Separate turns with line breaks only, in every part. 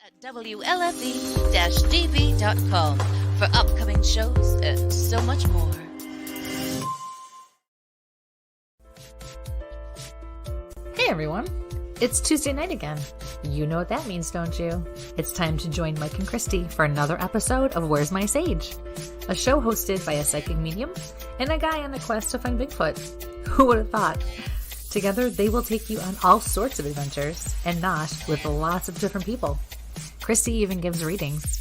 at WLFE-DB.com for upcoming shows and so much more.
Hey everyone, it's Tuesday night again. You know what that means, don't you? It's time to join Mike and Kristie for another episode of Where's My Sage? A show hosted by a psychic medium and a guy on a quest to find Bigfoot. Who would have thought? Together, they will take you on all sorts of adventures, and not with lots of different people. Kristie even gives readings.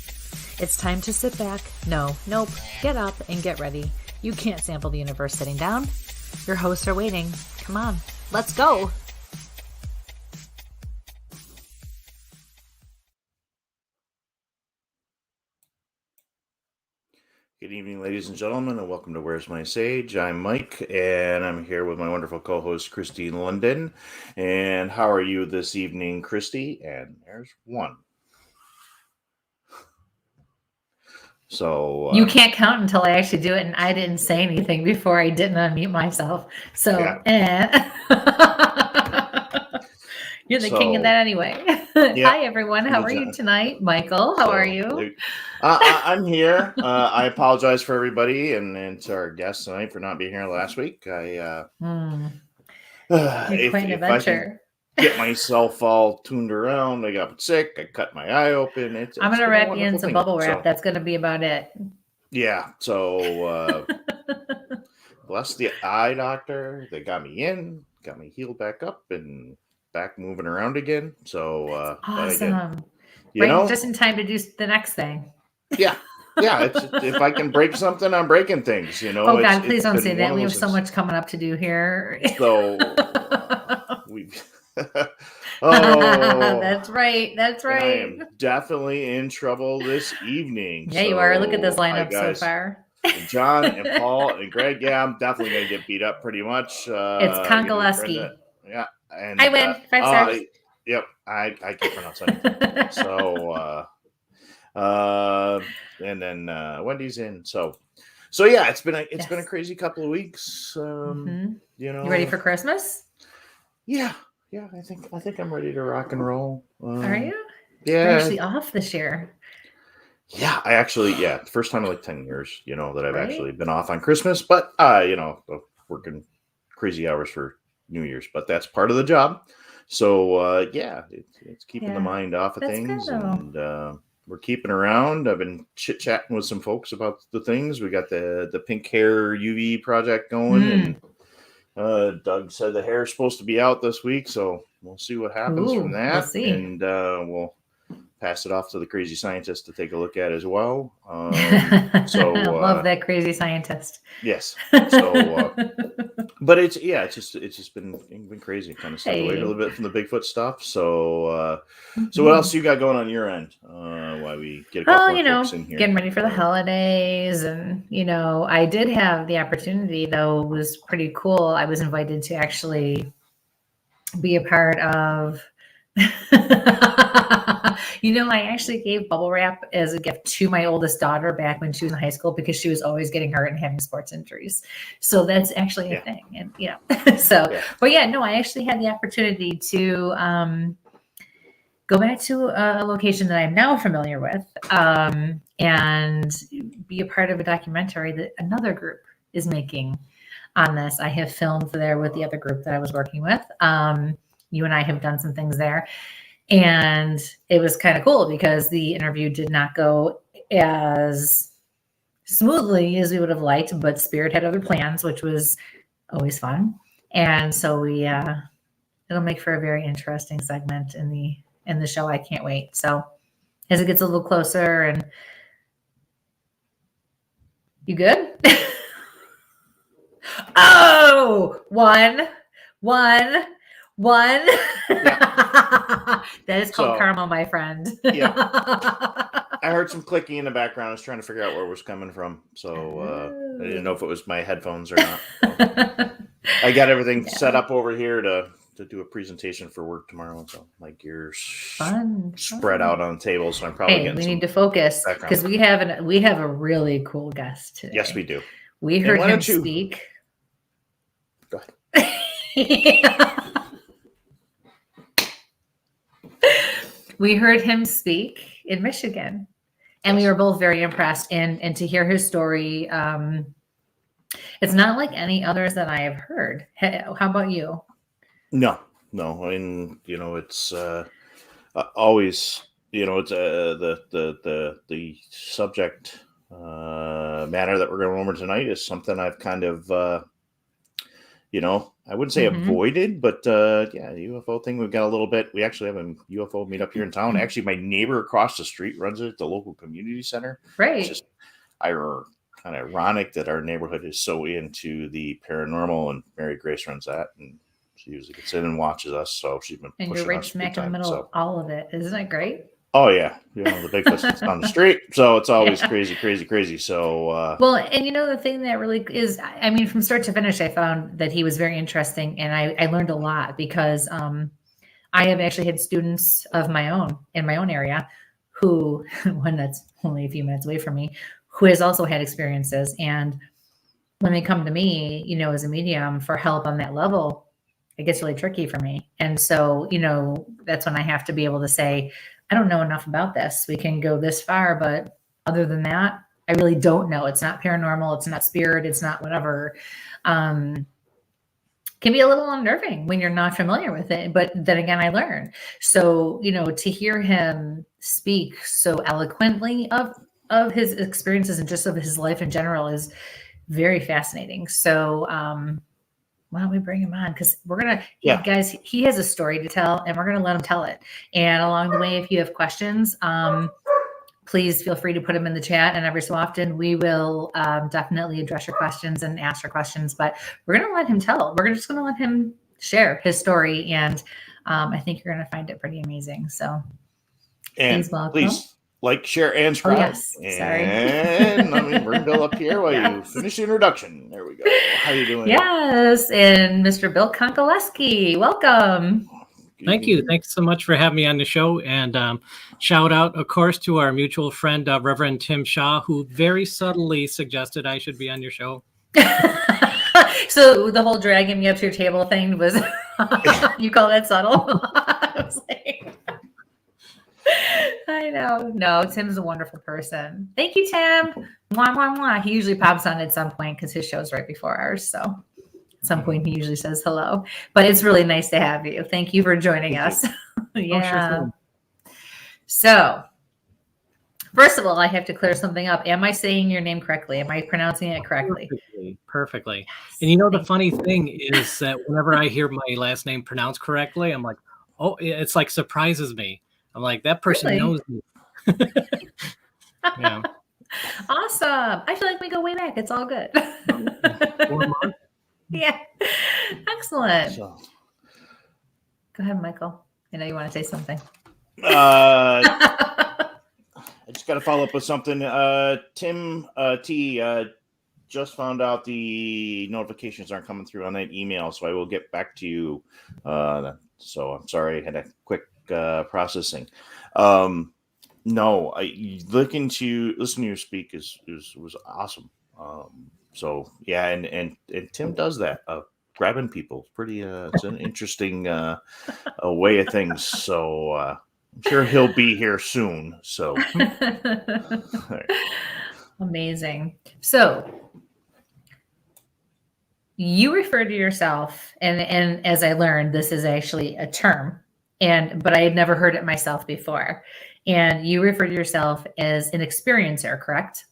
It's time to sit back, get up and get ready. You can't sample the universe sitting down. Your hosts are waiting. Come on, let's go!
Good evening, ladies and gentlemen, and welcome to Where's My Sage? I'm Mike, and I'm here with my wonderful co-host, Kristie in London. And how are you this evening, Kristie? And there's one. So
you can't count until I actually do it, and I didn't say anything before I didn't unmute myself. So, You're the king of that anyway. Yeah. Hi, everyone. How are you tonight? Michael, how are you?
I'm here. I apologize for everybody and to our guests tonight for not being here last week.
You're quite an adventure.
Get myself all tuned around. I got sick. I cut my eye open. I'm
going to wrap you in some bubble wrap. So, that's going to be about it.
Yeah. So, bless the eye doctor. They got me in, got me healed back up, and back moving around again. So
awesome. You know, just in time to do the next thing.
Yeah. If I can break something, I'm breaking things, you know.
Oh God, please don't say that. We have so much coming up to do here.
So
that's right.
I am definitely in trouble this evening.
Yeah, you are. Look at this lineup so far.
John and Paul and Greg. Yeah, I'm definitely gonna get beat up pretty much.
It's Konkoleski.
Yeah. And
I win 5 stars.
Yep, I can't pronounce anything. So and then Wendy's in. So yeah, it's been a crazy couple of weeks. You know,
you ready for Christmas?
Yeah. I think I'm ready to rock and roll.
Are you?
Yeah.
You're actually off this year.
Yeah, I actually first time in like 10 years, you know, that I've actually been off on Christmas, but you know, working crazy hours for New Year's, but that's part of the job. So it's keeping the mind off of things, and we're keeping around. I've been chit-chatting with some folks about the things. We got the pink hair UV project going, and Doug said the hair is supposed to be out this week, so we'll see what happens from that.
We'll see.
And we'll pass it off to the crazy scientist to take a look at as well. So
I love that crazy scientist.
Yes. So, but it's just been crazy. Kind of stepped away a little bit from the Bigfoot stuff. So, so what else you got going on your end? Why we get a couple more folks in here?
Getting ready for the holidays, and I did have the opportunity, though. It was pretty cool. I was invited to actually be a part of. I actually gave bubble wrap as a gift to my oldest daughter back when she was in high school, because she was always getting hurt and having sports injuries. So that's actually a thing. And, I actually had the opportunity to go back to a location that I'm now familiar with and be a part of a documentary that another group is making on this. I have filmed there with the other group that I was working with. You and I have done some things there. And it was kind of cool because the interview did not go as smoothly as we would have liked, but Spirit had other plans, which was always fun. And so it'll make for a very interesting segment in the show. I can't wait. So as it gets a little closer, and you good? Oh, one. That is called karma, my friend.
Yeah. I heard some clicking in the background. I was trying to figure out where it was coming from. So I didn't know if it was my headphones or not. I got everything set up over here to do a presentation for work tomorrow. So my gears spread out on the table. So I'm probably getting
we need to focus because we have a really cool guest today.
Yes, we do.
We heard him speak.
Go ahead.
we heard him speak in Michigan, and we were both very impressed. And to hear his story, it's not like any others that I have heard. How about you?
No. I mean, it's always, it's the subject matter that we're going to remember tonight is something I've kind of, I wouldn't say avoided, but the UFO thing, we've got a little bit. We actually have a UFO meet up here in town. Actually, my neighbor across the street runs it at the local community center.
Right.
It's just kind of ironic that our neighborhood is so into the paranormal, and Mary Grace runs that, and she usually gets in and watches us. So she's been
and
pushing
you're right
us
smack in the middle of all of it. Isn't it great?
Oh yeah, the Bigfoot's on the street, so it's always crazy. So
well, and the thing that really is, I mean, from start to finish, I found that he was very interesting, and I learned a lot because I have actually had students of my own in my own area who, one that's only a few minutes away from me, who has also had experiences, and when they come to me, as a medium for help on that level, it gets really tricky for me, and so that's when I have to be able to say, I don't know enough about this. We can go this far, but other than that, I really don't know. It's not paranormal. It's not spirit. It's not whatever. Can be a little unnerving when you're not familiar with it. But then again, I learned. So, to hear him speak so eloquently of his experiences and just of his life in general is very fascinating. So, why don't we bring him on? Because we're going to, guys, he has a story to tell, and we're going to let him tell it. And along the way, if you have questions, please feel free to put them in the chat. And every so often, we will definitely address your questions and ask your questions. But we're going to let him tell. We're just going to let him share his story. And I think you're going to find it pretty amazing. So
please like, share, and subscribe.
Oh, yes. Sorry.
And let me bring Bill up here while you finish the introduction. There we go. How you doing?
Yes. And Mr. Bill Konkoleski, welcome.
Thank you. Thanks so much for having me on the show. And shout out, of course, to our mutual friend, Reverend Tim Shaw, who very subtly suggested I should be on your show.
So the whole dragging me up to your table thing was, you call that subtle? I was like, I know. No, Tim's a wonderful person. Thank you, Tim. Mwah, mwah, mwah. He usually pops on at some point because his show's right before ours. So at some point he usually says hello. But it's really nice to have you. Thank you for joining us. Yeah.
Oh, sure.
So first of all, I have to clear something up. Am I saying your name correctly? Am I pronouncing it correctly?
Perfectly. Yes. And the funny thing is that whenever I hear my last name pronounced correctly, I'm like, oh, it's like surprises me. I'm like, that person knows me. Yeah.
Awesome. I feel like we go way back. It's all good.
4 months.
Yeah. Excellent.
So,
go ahead, Michael. I know you want to say something.
I just got to follow up with something. Tim T just found out the notifications aren't coming through on that email, so I will get back to you. So I'm sorry, I had a quick processing. No, listen to you speak was awesome. So yeah, and Tim does that, grabbing people. Pretty, it's an interesting a way of things. So I'm sure he'll be here soon. So right.
Amazing. So you refer to yourself, and as I learned, this is actually a term, but I had never heard it myself before. And you refer to yourself as an experiencer, correct?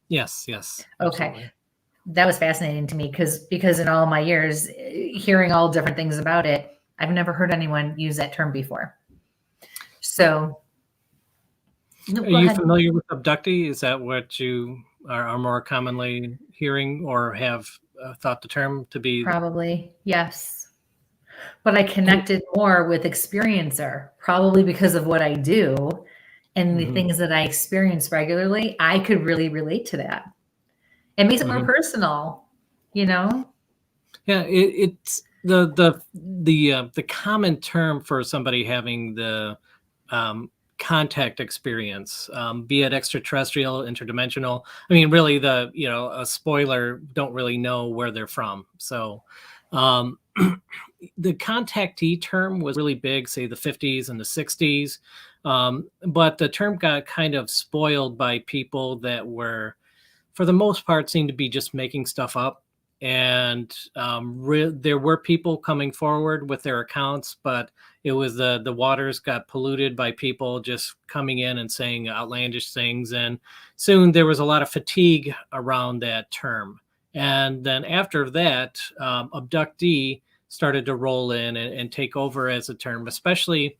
Yes.
Okay.
Absolutely.
That was fascinating to me because in all my years hearing all different things about it, I've never heard anyone use that term before. So
are you familiar with abductee? Is that what you are more commonly hearing or have thought the term to be?
Probably, yes. But I connected more with experiencer, probably because of what I do and the things that I experience regularly. I could really relate to that. It makes it more personal, Yeah,
it's the common term for somebody having the contact experience, be it extraterrestrial, interdimensional. I mean, really, a spoiler, don't really know where they're from. So the contactee term was really big, say the 50s and the 60s. But the term got kind of spoiled by people that were, for the most part, seemed to be just making stuff up. And there were people coming forward with their accounts, but it was the waters got polluted by people just coming in and saying outlandish things. And soon there was a lot of fatigue around that term. And then after that, abductee started to roll in and take over as a term, especially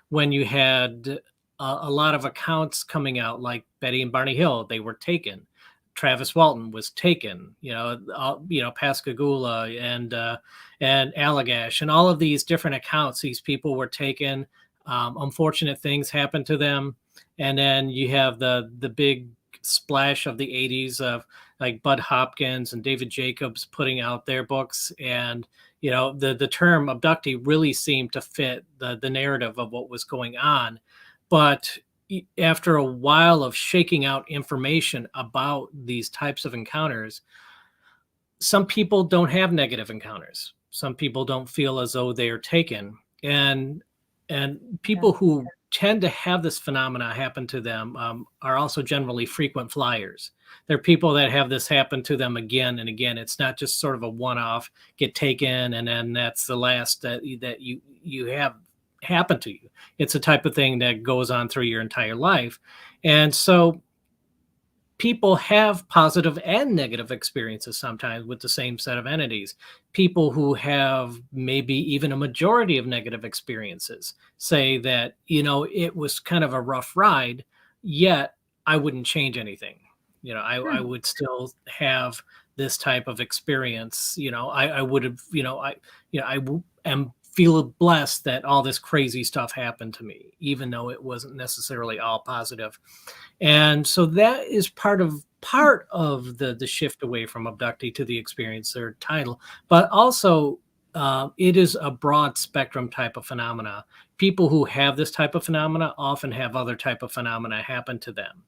when you had a lot of accounts coming out like Betty and Barney Hill. They were taken. Travis Walton was taken, Pascagoula and Allagash, and all of these different accounts. These people were taken. Unfortunate things happened to them, and then you have the big splash of the 80s of like Bud Hopkins and David Jacobs putting out their books, and the term abductee really seemed to fit the narrative of what was going on, but after a while of shaking out information about these types of encounters, some people don't have negative encounters. Some people don't feel as though they are taken. And people who tend to have this phenomena happen to them are also generally frequent flyers. They're people that have this happen to them again and again. It's not just sort of a one-off, get taken, and then that's the last that you have happen to you. It's a type of thing that goes on through your entire life. And so people have positive and negative experiences sometimes with the same set of entities. People who have maybe even a majority of negative experiences say that, it was kind of a rough ride, yet I wouldn't change anything. I would still have this type of experience. I would have, I am feel blessed that all this crazy stuff happened to me, even though it wasn't necessarily all positive. And so that is part of the shift away from abductee to the experiencer title. But also, it is a broad spectrum type of phenomena. People who have this type of phenomena often have other type of phenomena happen to them.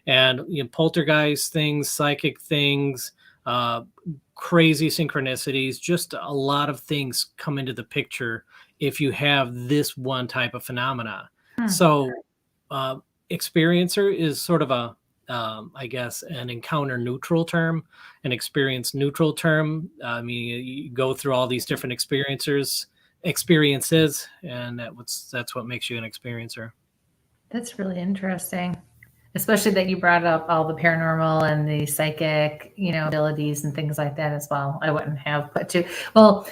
And poltergeist things, psychic things, crazy synchronicities, just a lot of things come into the picture if you have this one type of phenomena. So experiencer is sort of a I guess an encounter neutral term, an experience neutral term. I mean, you go through all these different experiences, and that's what makes you an experiencer.
That's really interesting. Especially that you brought up all the paranormal and the psychic, abilities and things like that as well. I wouldn't have put not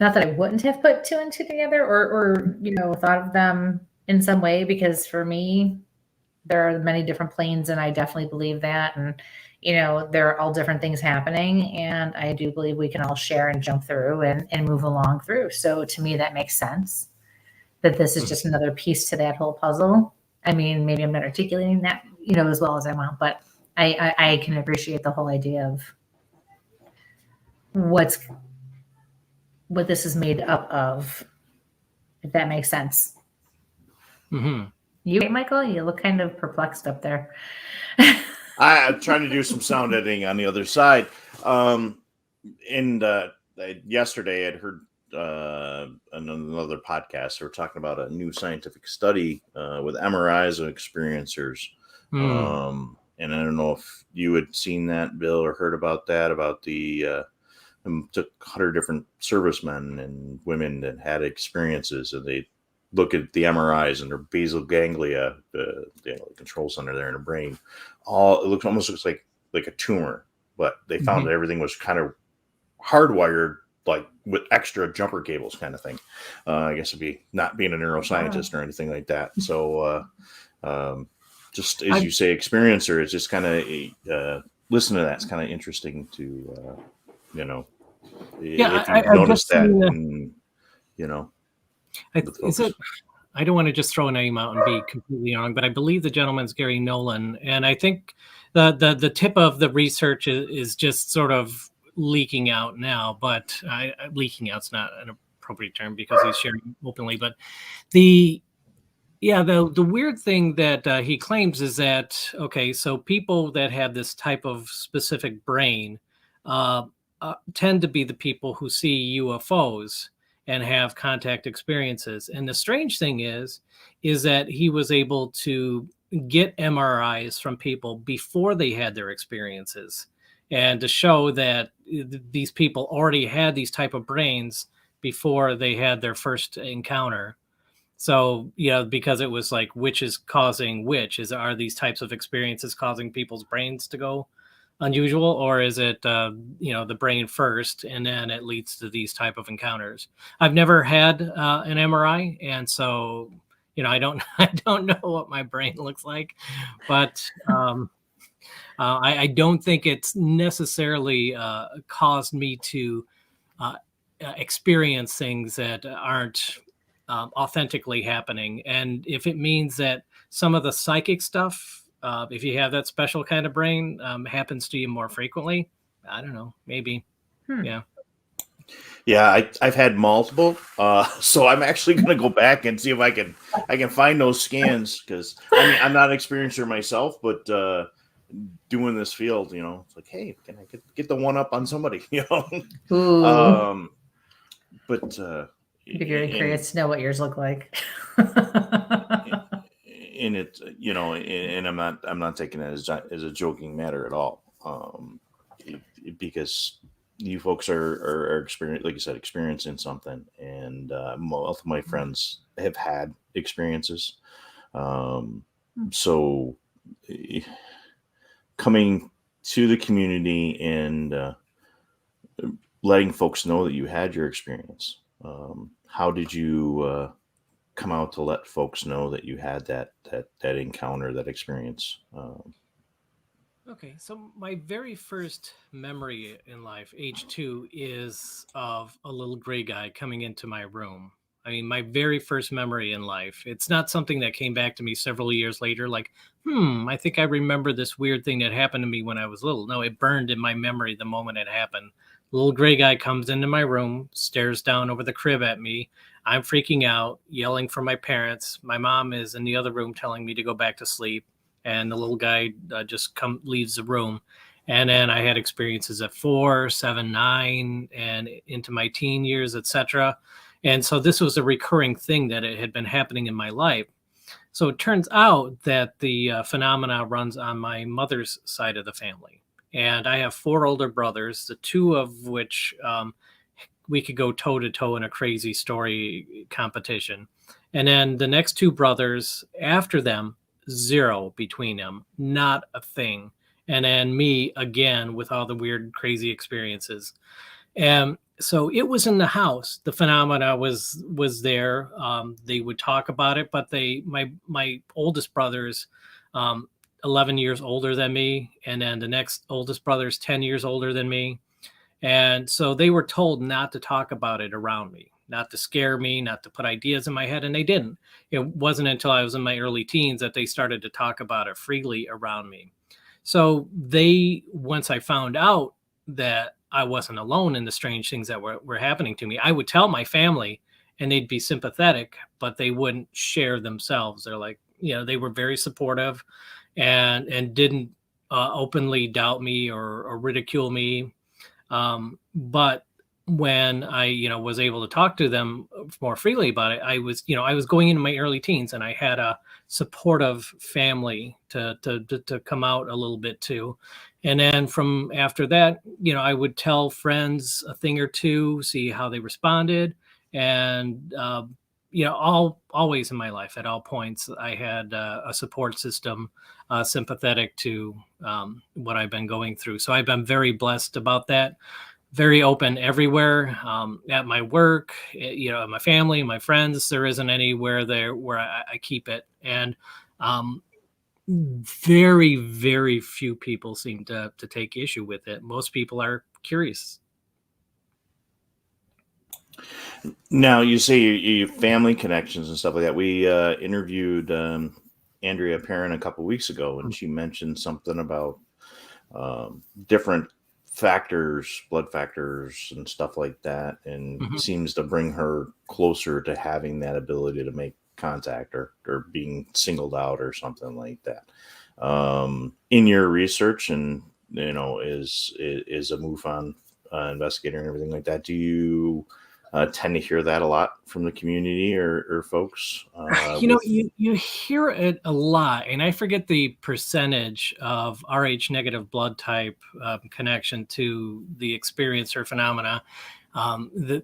that I wouldn't have put two and two together or thought of them in some way, because for me, there are many different planes and I definitely believe that. And, there are all different things happening, and I do believe we can all share and jump through and move along through. So to me, that makes sense that this is just another piece to that whole puzzle. I mean, maybe I'm not articulating that, as well as I want, but I can appreciate the whole idea of what this is made up of, if that makes sense.
Mm-hmm.
You, Michael, you look kind of perplexed up there.
I'm trying to do some sound editing on the other side. Yesterday I'd heard another podcast. They were talking about a new scientific study with MRIs of experiencers. And I don't know if you had seen that, Bill, or heard about that, about the took 100 different servicemen and women that had experiences, and they look at the MRIs and their basal ganglia, the control center there in the brain. It looks like a tumor, but they found that everything was kind of hardwired, like with extra jumper cables kind of thing. I guess it'd be not being a neuroscientist or anything like that. So just as you say, experiencer is just kind of listen to that. It's kind of interesting to, if you've noticed that, and,
I don't want to just throw a name out and be completely wrong, but I believe the gentleman's Gary Nolan. And I think the tip of the research is just sort of leaking out now, but leaking out's not an appropriate term because he's sharing openly. But the weird thing that he claims is that, okay, so people that have this type of specific brain tend to be the people who see UFOs. and have contact experiences. And the strange thing is that he was able to get MRIs from people before they had their experiences, and to show that these people already had these type of brains before they had their first encounter. So, because it was like, which is causing which? Are these types of experiences causing people's brains to go unusual, or is it, the brain first, and then it leads to these type of encounters? I've never had an MRI, and so, I don't know what my brain looks like, but I don't think it's necessarily caused me to experience things that aren't authentically happening. And if it means that some of the psychic stuff, if you have that special kind of brain, happens to you more frequently, I don't know, maybe. Yeah.
I've had multiple, so I'm actually going to go back and see if I can find those scans, because I'm not an experiencer myself, but doing this field, it's like, hey, can I get the one up on somebody?
Ooh.
But
I'd be very curious to know what yours look like.
And it, and I'm not taking it as a joking matter at all, because you folks are experience, like you said, experiencing something, and most of my friends have had experiences. So coming to the community and letting folks know that you had your experience. How did you come out to let folks know that you had that encounter, that experience?
Okay, so my very first memory in life, age 2, is of a little gray guy coming into my room. I mean, my very first memory in life. It's not something that came back to me several years later, like, I think I remember this weird thing that happened to me when I was little. No, it burned in my memory the moment it happened. Little gray guy comes into my room, stares down over the crib at me. I'm freaking out, yelling for my parents. My mom is in the other room telling me to go back to sleep. And the little guy just leaves the room. And then I had experiences at 4, 7, 9, and into my teen years, etc. And so this was a recurring thing that it had been happening in my life. So it turns out that the phenomena runs on my mother's side of the family. And I have 4 older brothers, the 2 of which we could go toe to toe in a crazy story competition. And then the next 2 brothers after them, 0 between them, not a thing. And then me again with all the weird, crazy experiences. And so it was in the house. The phenomena was there. They would talk about it, but my oldest brother's 11 years older than me, and then the next oldest brother's 10 years older than me. And so they were told not to talk about it around me, not to scare me, not to put ideas in my head, and they didn't. It wasn't until I was in my early teens that they started to talk about it freely around me. So once I found out that I wasn't alone in the strange things that were happening to me, I would tell my family and they'd be sympathetic, but they wouldn't share themselves. They're like, they were very supportive and didn't openly doubt me or ridicule me. But when I, was able to talk to them more freely about it, I was going into my early teens, and I had a supportive family to come out a little bit to. And then from after that, I would tell friends a thing or two, see how they responded. And, always in my life, at all points, I had a support system sympathetic to what I've been going through. So I've been very blessed about that. Very open everywhere, at my work, my family, my friends. There isn't anywhere there where I keep it. And very, very few people seem to take issue with it. Most people are curious.
Now, you say your family connections and stuff like that. We interviewed Andrea Perrin a couple weeks ago, and she mentioned something about different factors, blood factors and stuff like that, and seems to bring her closer to having that ability to make contact or being singled out or something like that. In your research, and is a MUFON investigator and everything like that, do you tend to hear that a lot from the community or folks.
You hear it a lot, and I forget the percentage of Rh negative blood type connection to the experience or phenomena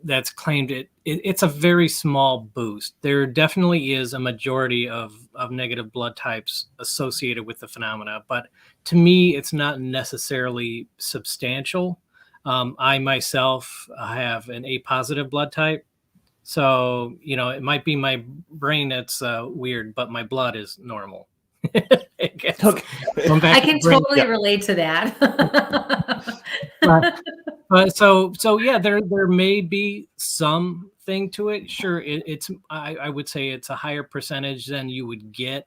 that's claimed. It's a very small boost. There definitely is a majority of negative blood types associated with the phenomena, but to me, it's not necessarily substantial. I myself have an A positive blood type. So, it might be my brain that's weird, but my blood is normal. I guess.
Okay.
I can totally relate to that.
But so yeah, there may be something to it. Sure, I would say it's a higher percentage than you would get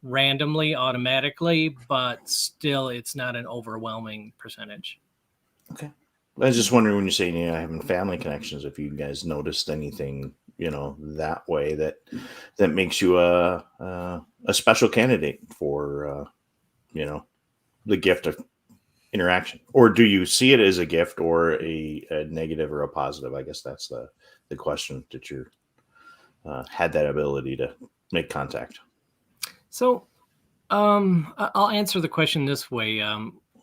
randomly, automatically, but still, it's not an overwhelming percentage.
Okay. I was just wondering when you're saying having family connections, if you guys noticed anything, that way that makes you a special candidate for, the gift of interaction, or do you see it as a gift or a negative or a positive? I guess that's the question, that you had that ability to make contact. So,
I'll answer the question this way.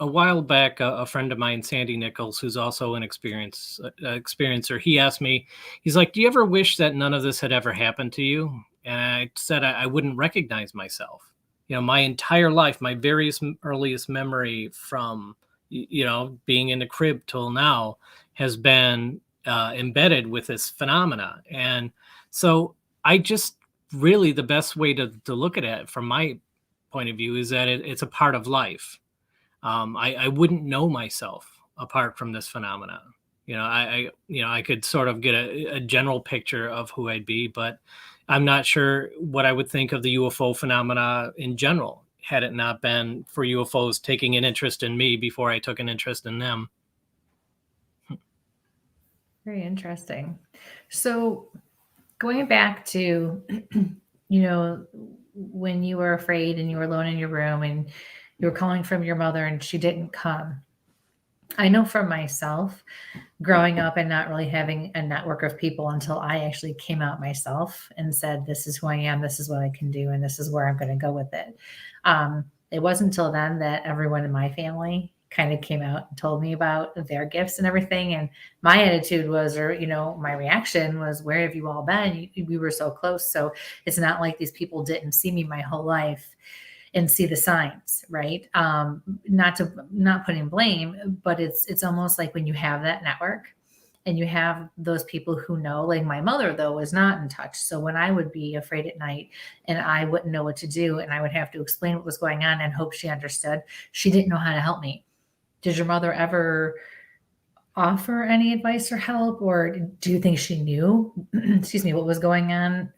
A while back, a friend of mine, Sandy Nichols, who's also an experiencer, he asked me, he's like, do you ever wish that none of this had ever happened to you? And I said, I wouldn't recognize myself. My entire life, my earliest memory from, being in the crib till now has been embedded with this phenomena. And so I just really, the best way to look at it from my point of view is that it's a part of life. I wouldn't know myself apart from this phenomena. I could sort of get a general picture of who I'd be, but I'm not sure what I would think of the UFO phenomena in general, had it not been for UFOs taking an interest in me before I took an interest in them.
Very interesting. So going back to, when you were afraid and you were alone in your room and you were calling from your mother and she didn't come. I know for myself, growing up and not really having a network of people until I actually came out myself and said, this is who I am, this is what I can do, and this is where I'm going to go with it. It wasn't until then that everyone in my family kind of came out and told me about their gifts and everything. And my attitude was, my reaction was, where have you all been? We were so close. So it's not like these people didn't see me my whole life and see the signs, right? Not putting blame, but it's almost like when you have that network and you have those people who know, like my mother though was not in touch. So when I would be afraid at night and I wouldn't know what to do and I would have to explain what was going on and hope she understood, she didn't know how to help me. Did your mother ever offer any advice or help, or do you think she knew, what was going on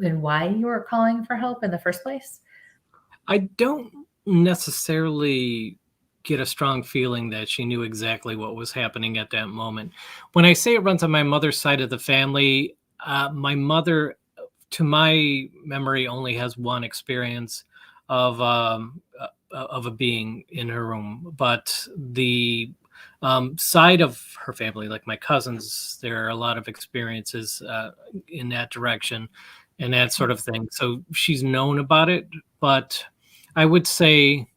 and why you were calling for help in the first place?
I don't necessarily get a strong feeling that she knew exactly what was happening at that moment. When I say it runs on my mother's side of the family, my mother, to my memory, only has one experience of a being in her room. But the side of her family, like my cousins, there are a lot of experiences in that direction and that sort of thing. So she's known about it, but I would say,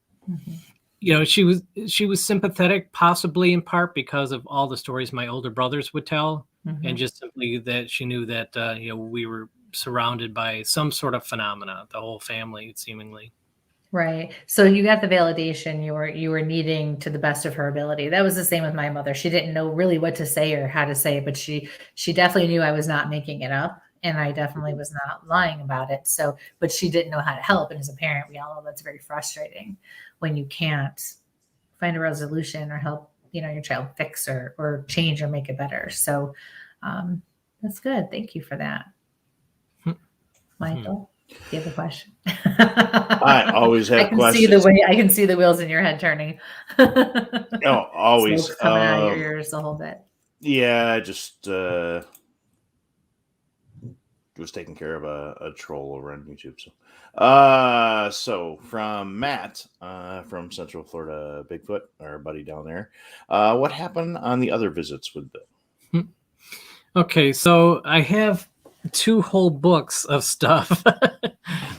she was sympathetic, possibly in part because of all the stories my older brothers would tell, and just simply that she knew that we were surrounded by some sort of phenomena, the whole family, seemingly.
Right. So you got the validation you were needing to the best of her ability. That was the same with my mother. She didn't know really what to say or how to say it, but she definitely knew I was not making it up. And I definitely was not lying about it. So, but she didn't know how to help. And as a parent, we all know that's very frustrating when you can't find a resolution or help, your child fix or change or make it better. So that's good. Thank you for that. Michael, do you have a question?
I always have questions.
I can see the wheels in your head turning.
Always.
Smoke's coming out of your ears a whole bit.
Yeah, I just was taking care of a troll over on YouTube. So from Matt from Central Florida Bigfoot, our buddy down there, what happened on the other visits with Bill?
Okay, so I have 2 whole books of stuff.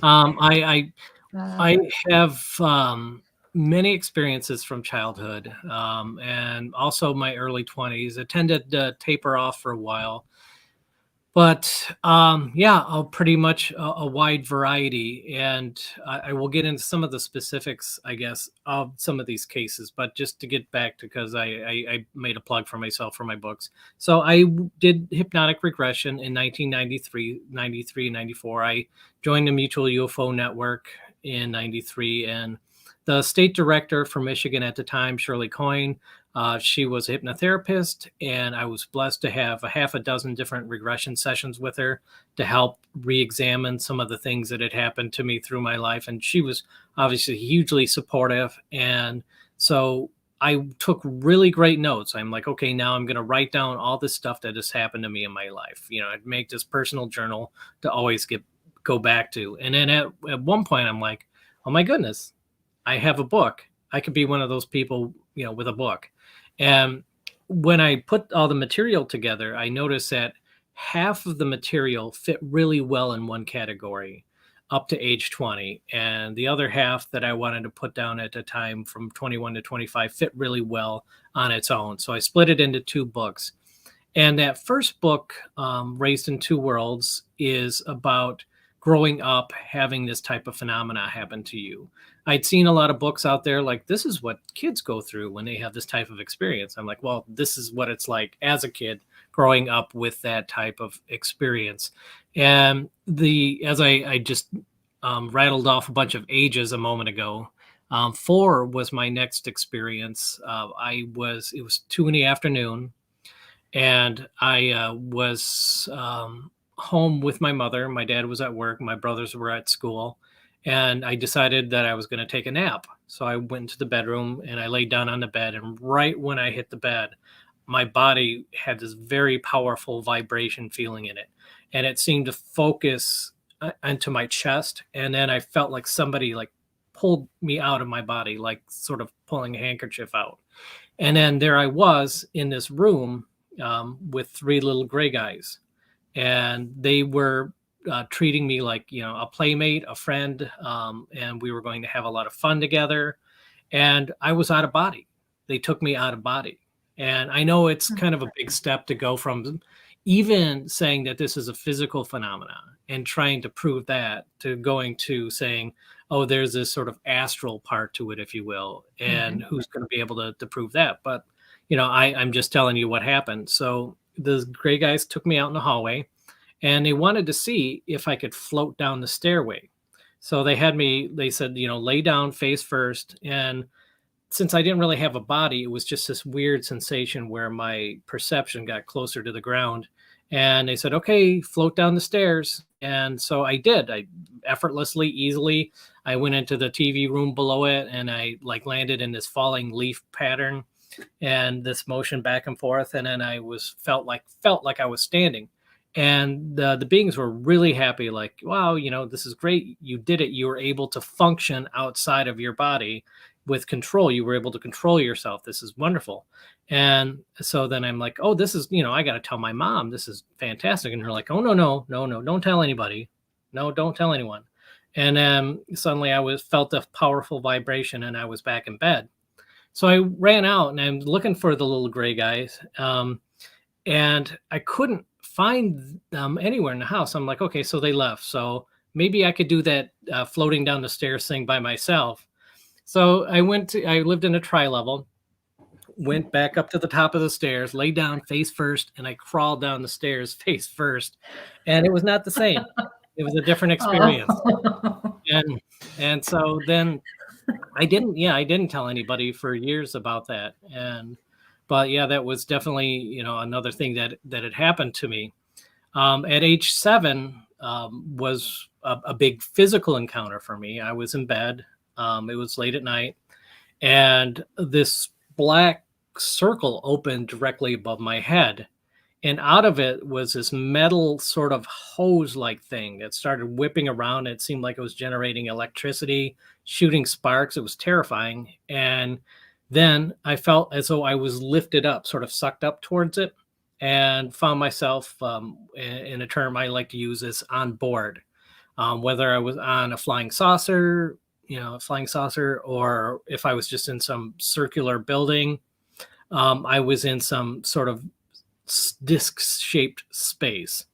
I
Uh,
I have many experiences from childhood, and also my early 20s. I tended to taper off for a while, but yeah, pretty much a wide variety. And I will get into some of the specifics, I guess, of some of these cases. But just to get back to, because I made a plug for myself for my books. So did hypnotic regression in 1993, 93, and 94. I joined the Mutual UFO Network in 93, and the state director for Michigan at the time, Shirley Coyne, she was a hypnotherapist, and I was blessed to have a half a dozen different regression sessions with her to help re-examine some of the things that had happened to me through my life. And she was obviously hugely supportive. And so I took really great notes. I'm like, okay, now I'm going to write down all this stuff that has happened to me in my life. I'd make this personal journal to always go back to. And then at one point, I'm like, oh my goodness, I have a book. I could be one of those people, with a book. And when I put all the material together, I noticed that half of the material fit really well in one category up to age 20. And the other half that I wanted to put down at the time from 21 to 25 fit really well on its own. So I split it into 2 books. And that first book, Raised in Two Worlds, is about growing up having this type of phenomena happen to you. I'd seen a lot of books out there like, this is what kids go through when they have this type of experience. I'm like, well, this is what it's like as a kid growing up with that type of experience. And as I just rattled off a bunch of ages a moment ago, 4 was my next experience. It was 2 in the afternoon, and I was home with my mother. My dad was at work. My brothers were at school. And I decided that I was going to take a nap. So I went into the bedroom and I laid down on the bed. And right when I hit the bed, my body had this very powerful vibration feeling in it. And it seemed to focus into my chest. And then I felt like somebody like pulled me out of my body, like sort of pulling a handkerchief out. And then there I was in this room with 3 little gray guys. And they were treating me like, a playmate, a friend, and we were going to have a lot of fun together. And I was out of body. They took me out of body. And I know it's kind of a big step to go from even saying that this is a physical phenomenon and trying to prove that to going to saying, oh, there's this sort of astral part to it, if you will, and who's going to be able to prove that? But, I'm just telling you what happened. So the gray guys took me out in the hallway, and they wanted to see if I could float down the stairway. So they said, lay down face first. And since I didn't really have a body, it was just this weird sensation where my perception got closer to the ground. And they said, okay, float down the stairs. And so I did. I effortlessly, easily, I went into the TV room below it, and I landed in this falling leaf pattern and this motion back and forth. And then I felt like I was standing. And the beings were really happy, like, wow, this is great. You did it. You were able to function outside of your body with control. You were able to control yourself. This is wonderful. And so then I'm like, oh, this is, I got to tell my mom. This is fantastic. And they're like, oh, no, don't tell anybody. No, don't tell anyone. And then suddenly I felt a powerful vibration, and I was back in bed. So I ran out and I'm looking for the little gray guys. And I couldn't find them anywhere in the house. I'm like, okay, so they left. So maybe I could do that floating down the stairs thing by myself. So I lived in a tri-level, went back up to the top of the stairs, laid down face first, and I crawled down the stairs face first. And it was not the same. It was a different experience.
Oh.
And so then I didn't tell anybody for years about that. But yeah, that was definitely, another thing that had happened to me. At age 7 was a big physical encounter for me. I was in bed. It was late at night, and this black circle opened directly above my head. And out of it was this metal sort of hose-like thing that started whipping around. It seemed like it was generating electricity, shooting sparks. It was terrifying. And then I felt as though I was lifted up, sort of sucked up towards it. and found myself in a term I like to use is on board. Whether I was on a flying saucer, or if I was just in some circular building, I was in some sort of disc-shaped space.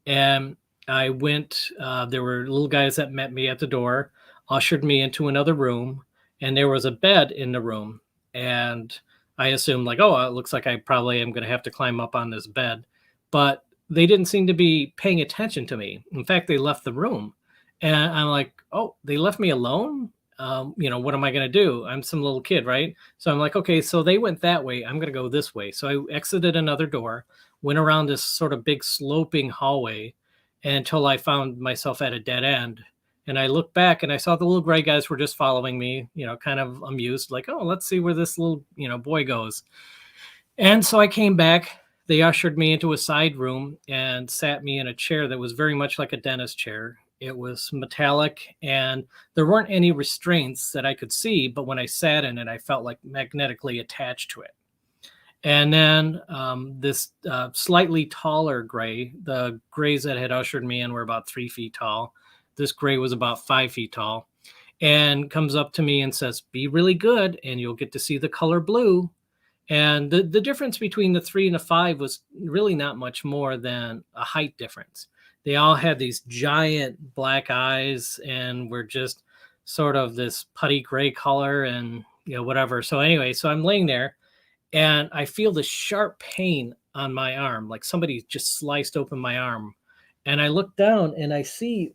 And I went, there were little guys that met me at the door, ushered me into another room, and there was a bed in the room. And I assumed like, oh, it looks like I probably am going to have to climb up on this bed. But they didn't seem to be paying attention to me. In fact, they left the room. And I'm like, oh, they left me alone? What am I going to do? I'm some little kid, right? So I'm like, okay, so they went that way. I'm going to go this way. So I exited another door, went around this sort of big sloping hallway until I found myself at a dead end. And I looked back and I saw the little gray guys were just following me, kind of amused, like, oh, let's see where this little, boy goes. And so I came back. They ushered me into a side room and sat me in a chair that was very much like a dentist chair. It was metallic and there weren't any restraints that I could see, but when I sat in it, I felt like magnetically attached to it. And then this slightly taller gray, the grays that had ushered me in were about 3 feet tall. This gray was about 5 feet tall, and comes up to me and says, be really good and you'll get to see the color blue. And the difference between the 3 and the 5 was really not much more than a height difference. They all had these giant black eyes and were just sort of this putty gray color and, whatever. So anyway, so I'm laying there and I feel this sharp pain on my arm, like somebody just sliced open my arm. And I look down and I see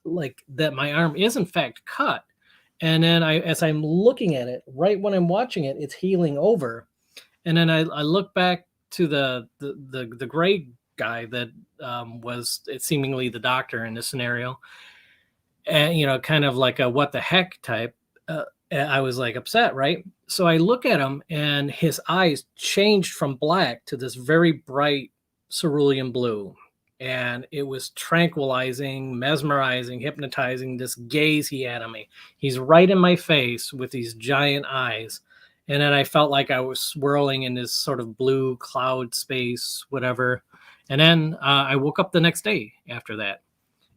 like that my arm is in fact cut. And then as I'm looking at it, right when I'm watching it, it's healing over. And then I look back to the gray guy that was seemingly the doctor in this scenario, and kind of like a what the heck type. I was like upset, right? So I look at him and his eyes changed from black to this very bright cerulean blue. And it was tranquilizing, mesmerizing, hypnotizing, this gaze he had on me. He's right in my face with these giant eyes. And then I felt like I was swirling in this sort of blue cloud space, whatever. And then I woke up the next day after that.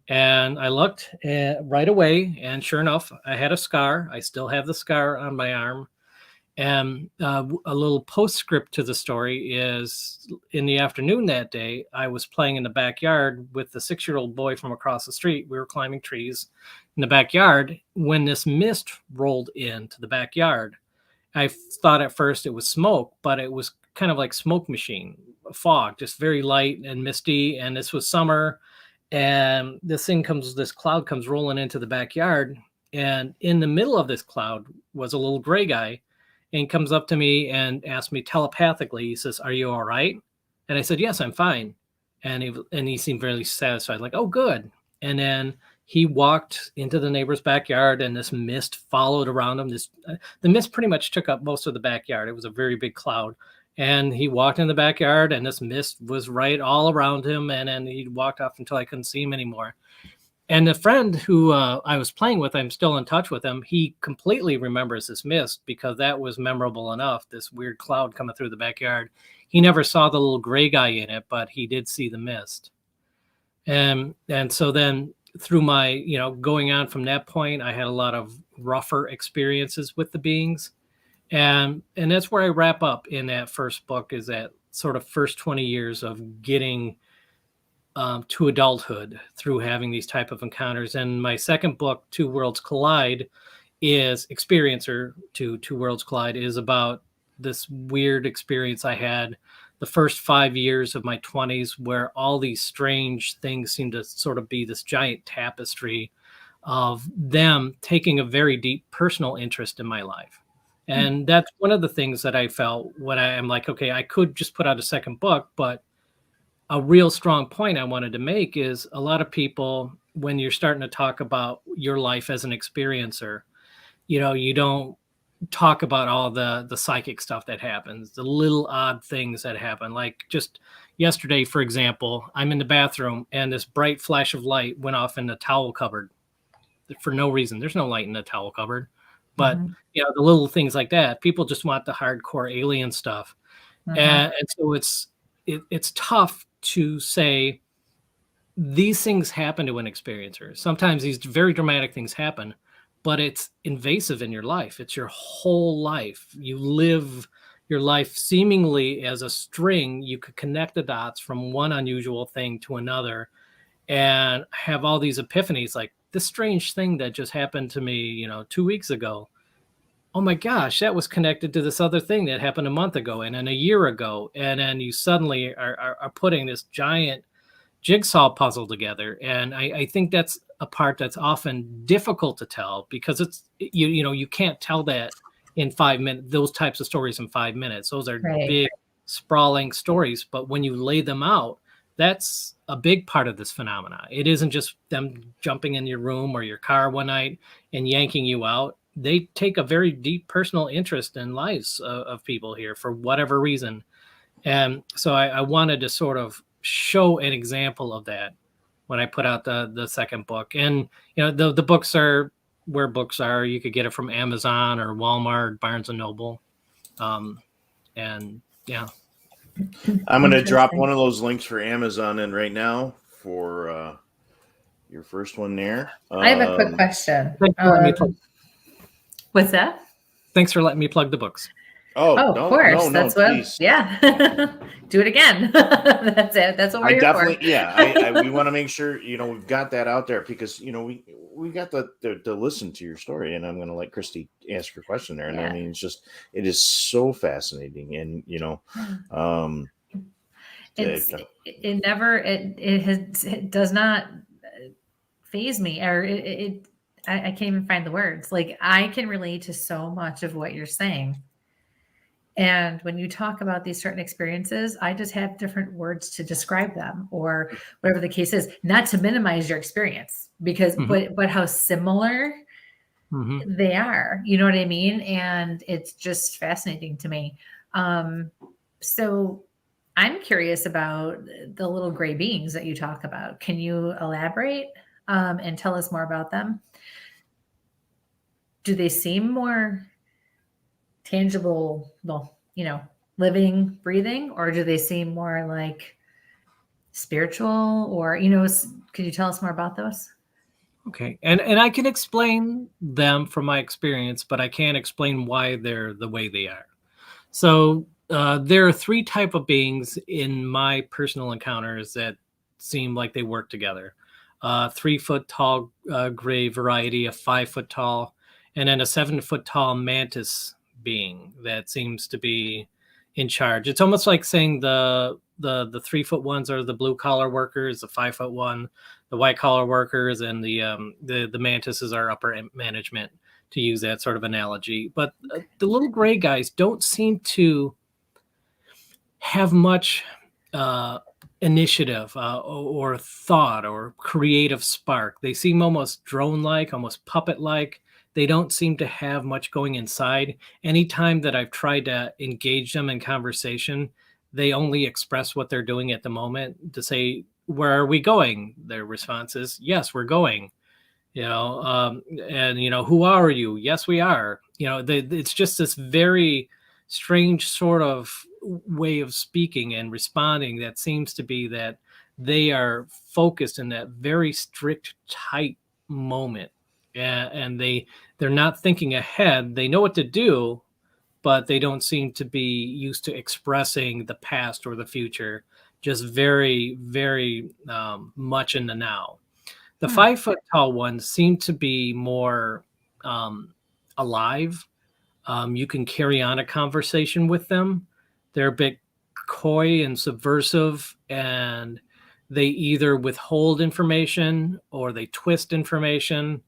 And I looked right away. And sure enough, I had a scar. I still have the scar on my arm. And a little postscript to the story is in the afternoon that day, I was playing in the backyard with the 6-year-old boy from across the street. We were climbing trees in the backyard when this mist rolled into the backyard. I thought at first it was smoke, but it was kind of like smoke machine, fog, just very light and misty. And this was summer. And this cloud comes rolling into the backyard. And in the middle of this cloud was a little gray guy. And comes up to me and asks me telepathically, he says, are you all right? And I said, yes, I'm fine. And he seemed very satisfied, like, oh, good. And then he walked into the neighbor's backyard and this mist followed around him. The mist pretty much took up most of the backyard. It was a very big cloud. And he walked in the backyard and this mist was right all around him. And then he walked off until I couldn't see him anymore. And the friend who I was playing with, I'm still in touch with him. He completely remembers this mist because that was memorable enough, this weird cloud coming through the backyard. He never saw the little gray guy in it, but he did see the mist. And so then through my, going on from that point, I had a lot of rougher experiences with the beings. And that's where I wrap up in that first book, is that sort of first 20 years of getting to adulthood through having these type of encounters. And my second book, Two Worlds Collide, is Experiencer to Two Worlds Collide, is about this weird experience I had the first 5 years of my 20s, where all these strange things seem to sort of be this giant tapestry of them taking a very deep personal interest in my life. And that's one of the things that I felt when I am like, okay, I could just put out a second book, but a real strong point I wanted to make is a lot of people, when you're starting to talk about your life as an experiencer, you don't talk about all the psychic stuff that happens, the little odd things that happen. Like just yesterday, for example, I'm in the bathroom and this bright flash of light went off in the towel cupboard for no reason. There's no light in the towel cupboard, but the little things like that, people just want the hardcore alien stuff. And so it's tough to say these things happen to an experiencer. Sometimes these very dramatic things happen, but it's invasive in your life. It's your whole life. You live your life seemingly as a string. You could connect the dots from one unusual thing to another and have all these epiphanies, like this strange thing that just happened to me, 2 weeks ago. Oh my gosh, that was connected to this other thing that happened a month ago and then a year ago. And then you suddenly are putting this giant jigsaw puzzle together. And I think that's a part that's often difficult to tell, because it's, you can't tell that in 5 minutes, those types of stories in 5 minutes. Those are big, sprawling stories. But when you lay them out, that's a big part of this phenomena. It isn't just them jumping in your room or your car one night and yanking you out. They take a very deep personal interest in lives of people here for whatever reason. And so I wanted to sort of show an example of that when I put out the second book. And, the books are where books are. You could get it from Amazon or Walmart, Barnes and Noble. And yeah.
I'm going to drop one of those links for Amazon in right now for your first one there.
I have a quick question. What's that?
Thanks for letting me plug the books.
Oh, of course. That's what. Please. Yeah. Do it again. That's it. That's what we're here for.
Yeah. We want to make sure we've got that out there, because we got to listen to your story, and I'm going to let Kristie ask her question there. And I mean, it is so fascinating, and
it does not faze me, or I can't even find the words. Like, I can relate to so much of what you're saying. And when you talk about these certain experiences, I just have different words to describe them, or whatever the case is, not to minimize your experience, because, but how similar they are, you know what I mean? And it's just fascinating to me. So I'm curious about the little gray beings that you talk about. Can you elaborate and tell us more about them? Do they seem more tangible, living, breathing, or do they seem more like spiritual, or, could you tell us more about those?
Okay. And I can explain them from my experience, but I can't explain why they're the way they are. So there are three types of beings in my personal encounters that seem like they work together. 3 foot tall gray variety, a 5 foot tall, and then a 7 foot tall mantis being that seems to be in charge. It's almost like saying the 3 foot ones are the blue collar workers, the 5 foot one, the white collar workers, and the mantises are upper management, to use that sort of analogy. But the little gray guys don't seem to have much initiative or thought or creative spark. They seem almost drone-like, almost puppet-like. They don't seem to have much going inside. Anytime that I've tried to engage them in conversation, they only express what they're doing at the moment. To say, where are we going? Their response is, yes, we're going. And who are you? Yes, we are. It's just this very strange sort of way of speaking and responding that seems to be that they are focused in that very strict, tight moment. And they're not thinking ahead. They know what to do, but they don't seem to be used to expressing the past or the future, just very, very much in the now. The 5 foot tall ones seem to be more alive. You can carry on a conversation with them. They're a bit coy and subversive, and they either withhold information or they twist information,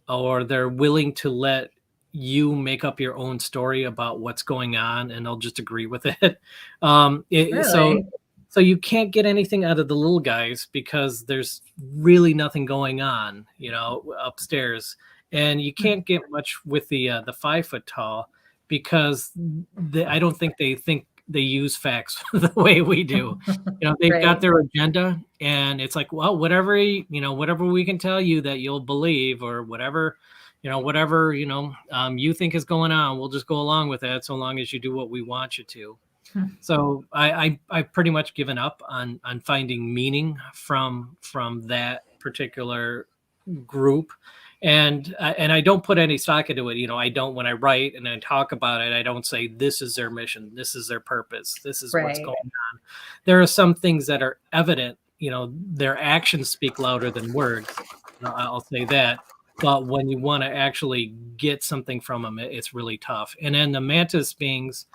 or they're willing to let you make up your own story about what's going on, and they'll just agree with it.
Really?
So you can't get anything out of the little guys because there's really nothing going on, upstairs. And you can't get much with the 5 foot tall because I don't think they use facts the way we do. They've got their agenda, and it's like, well, whatever we can tell you that you'll believe, or whatever you think is going on, we'll just go along with that so long as you do what we want you to. So I've pretty much given up on finding meaning from that particular group. And I don't put any stock into it. I don't, when I write and I talk about it, I don't say this is their mission, this is their purpose, this is what's going on. There are some things that are evident. Their actions speak louder than words. I'll say that. But when you want to actually get something from them, it's really tough. And then the mantis beings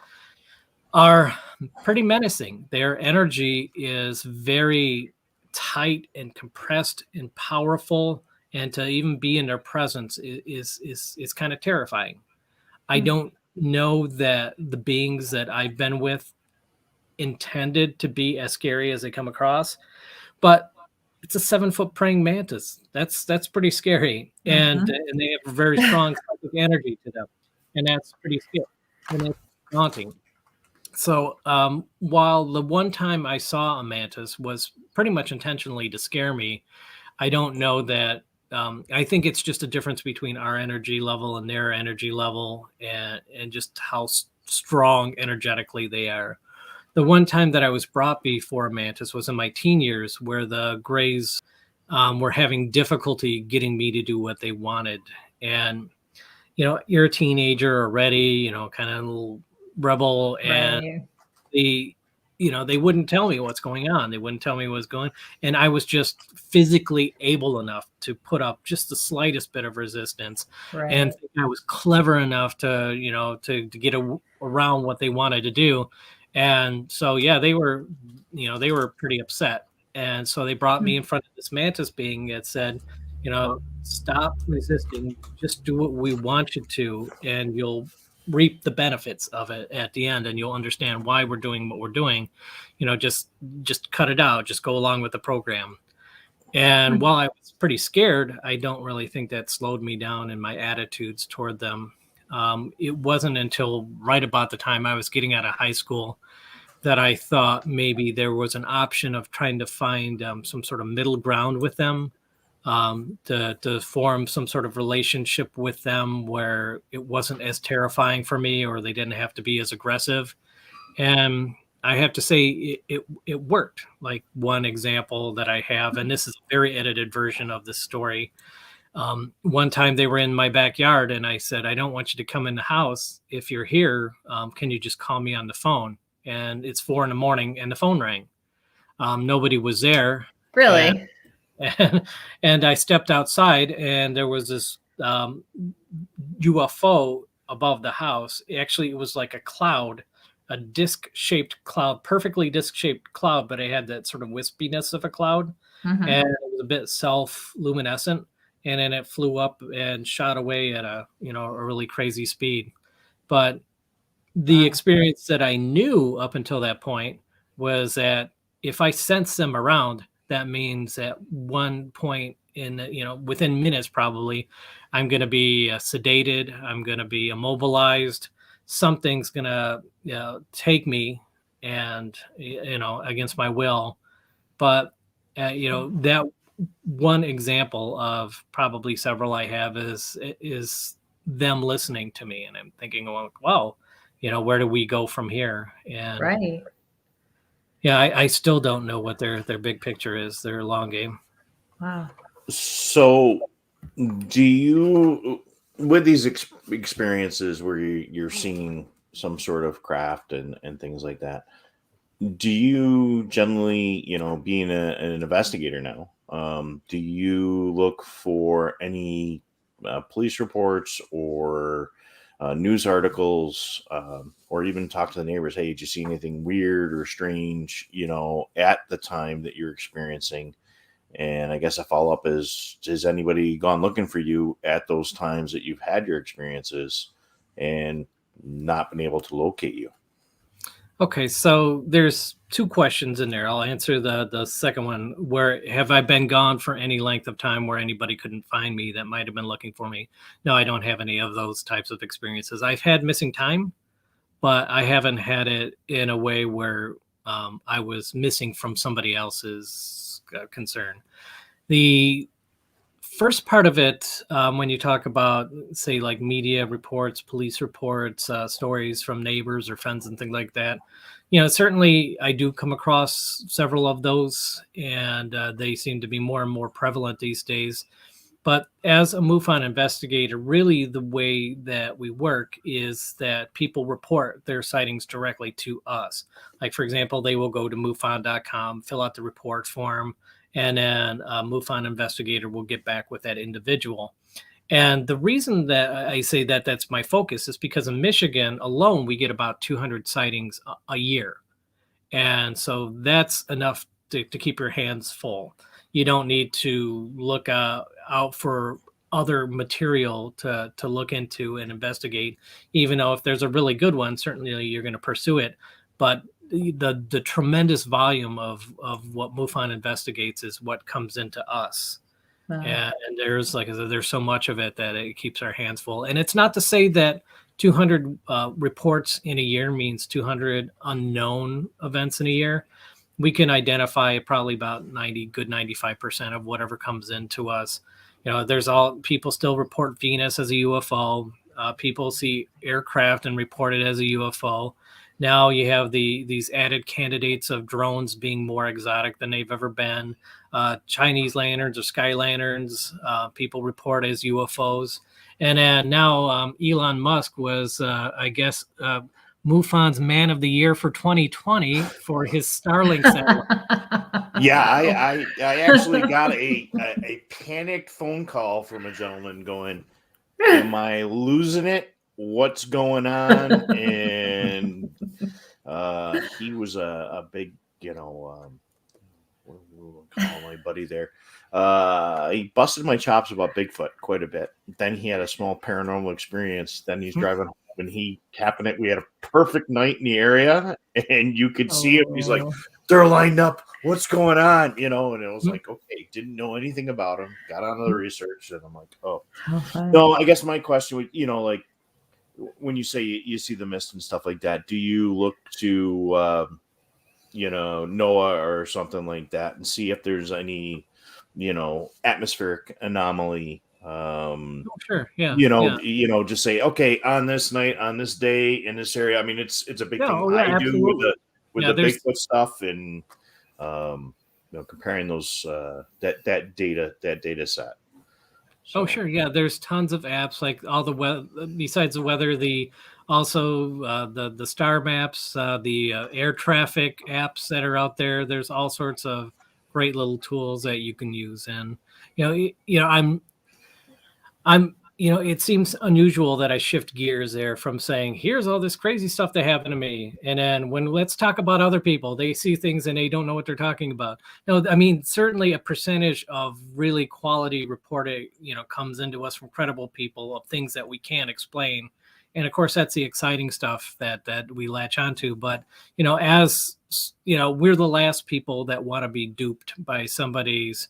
are pretty menacing. Their energy is very tight and compressed and powerful, and to even be in their presence is kind of terrifying. I don't know that the beings that I've been with intended to be as scary as they come across, but it's a 7-foot praying mantis. That's pretty scary, and they have a very strong psychic energy to them, and that's pretty scary, and it's daunting. So while the one time I saw a mantis was pretty much intentionally to scare me, I don't know that. I think it's just a difference between our energy level and their energy level, and just how strong energetically they are. The one time that I was brought before a mantis was in my teen years, where the Greys were having difficulty getting me to do what they wanted. And, you're a teenager already, kind of a little rebel, and they wouldn't tell me what's going on. They wouldn't tell me what's going, and I was just physically able enough to put up just the slightest bit of resistance, and I was clever enough to, to get around what they wanted to do. And so, they were pretty upset. And so they brought me in front of this mantis being that said, stop resisting, just do what we want you to, and you'll reap the benefits of it at the end, and you'll understand why we're doing what we're doing. Just cut it out, just go along with the program. And while I was pretty scared, I don't really think that slowed me down in my attitudes toward them. It wasn't until right about the time I was getting out of high school that I thought maybe there was an option of trying to find some sort of middle ground with them, to form some sort of relationship with them where it wasn't as terrifying for me, or they didn't have to be as aggressive. And I have to say it worked. Like, one example that I have, and this is a very edited version of this story. One time they were in my backyard, and I said, I don't want you to come in the house. If you're here, can you just call me on the phone? And it's 4 a.m. and the phone rang. Nobody was there.
Really?
And I stepped outside, and there was this UFO above the house. Actually, it was like a cloud, a disc-shaped cloud, perfectly disc-shaped cloud, but it had that sort of wispiness of a cloud, and it was a bit self-luminescent. And then it flew up and shot away at a really crazy speed. But the experience that I knew up until that point was that if I sense them around, that means at one point within minutes, probably, I'm going to be sedated. I'm going to be immobilized. Something's going to take me, and, against my will. But, that one example of probably several I have is them listening to me. And I'm thinking, well, wow, where do we go from here? And I still don't know what their big picture is, their long game.
Wow.
So do you, with these experiences where you're seeing some sort of craft and things like that, do you generally, being an investigator now, do you look for any police reports or news articles, or even talk to the neighbors? Hey, did you see anything weird or strange, at the time that you're experiencing? And I guess a follow-up is, has anybody gone looking for you at those times that you've had your experiences and not been able to locate you?
Okay, so there's 2 questions in there. I'll answer the second one. Where have I been gone for any length of time where anybody couldn't find me that might have been looking for me? No, I don't have any of those types of experiences. I've had missing time, but I haven't had it in a way where I was missing from somebody else's concern. The first part of it, when you talk about, say, like media reports, police reports, stories from neighbors or friends and things like that, certainly I do come across several of those, and they seem to be more and more prevalent these days. But as a MUFON investigator, really the way that we work is that people report their sightings directly to us. Like, for example, they will go to MUFON.com, fill out the report form, and then a MUFON investigator will get back with that individual. And the reason that I say that that's my focus is because in Michigan alone, we get about 200 sightings a year. And so that's enough to keep your hands full. You don't need to look out for other material to look into and investigate, even though if there's a really good one, certainly you're going to pursue it. But the tremendous volume of what MUFON investigates is what comes into us. Wow. And there's, like I said, there's so much of it that it keeps our hands full. And it's not to say that 200 reports in a year means 200 unknown events in a year. We can identify probably about 95% of whatever comes into us. There's people still report Venus as a UFO. People see aircraft and report it as a UFO. Now you have these added candidates of drones being more exotic than they've ever been. Chinese lanterns or sky lanterns, people report as UFOs. And then now Elon Musk was, I guess, MUFON's Man of the Year for 2020 for his Starlink satellite.
Yeah, I actually got a panicked phone call from a gentleman going, "Am I losing it? What's going on?" And he was a big, what we'll call my buddy there. He busted my chops about Bigfoot quite a bit. Then he had a small paranormal experience. Then he's driving home and he tapping it. We had a perfect night in the area, and you could see him. He's like, "They're lined up. What's going on?" And it was like, okay, didn't know anything about him. Got onto the research, and I'm like, oh. No, I guess my question would, like, when you say you see the mist and stuff like that, do you look to, NOAA or something like that and see if there's any, atmospheric anomaly?
Sure. Yeah.
Just say, okay, on this night, on this day, in this area. I mean, it's a big thing I
absolutely.
do with the Bigfoot stuff, and comparing those that data set. So.
Oh, sure. Yeah, there's tons of apps, like all the weather, besides the weather, the star maps, the air traffic apps that are out there. There's all sorts of great little tools that you can use. And I'm it seems unusual that I shift gears there from saying, here's all this crazy stuff that happened to me, and then let's talk about other people. They see things and they don't know what they're talking about. No, I mean, certainly a percentage of really quality reporting, comes into us from credible people of things that we can't explain. And of course, that's the exciting stuff that we latch onto. But, as we're the last people that want to be duped by somebody's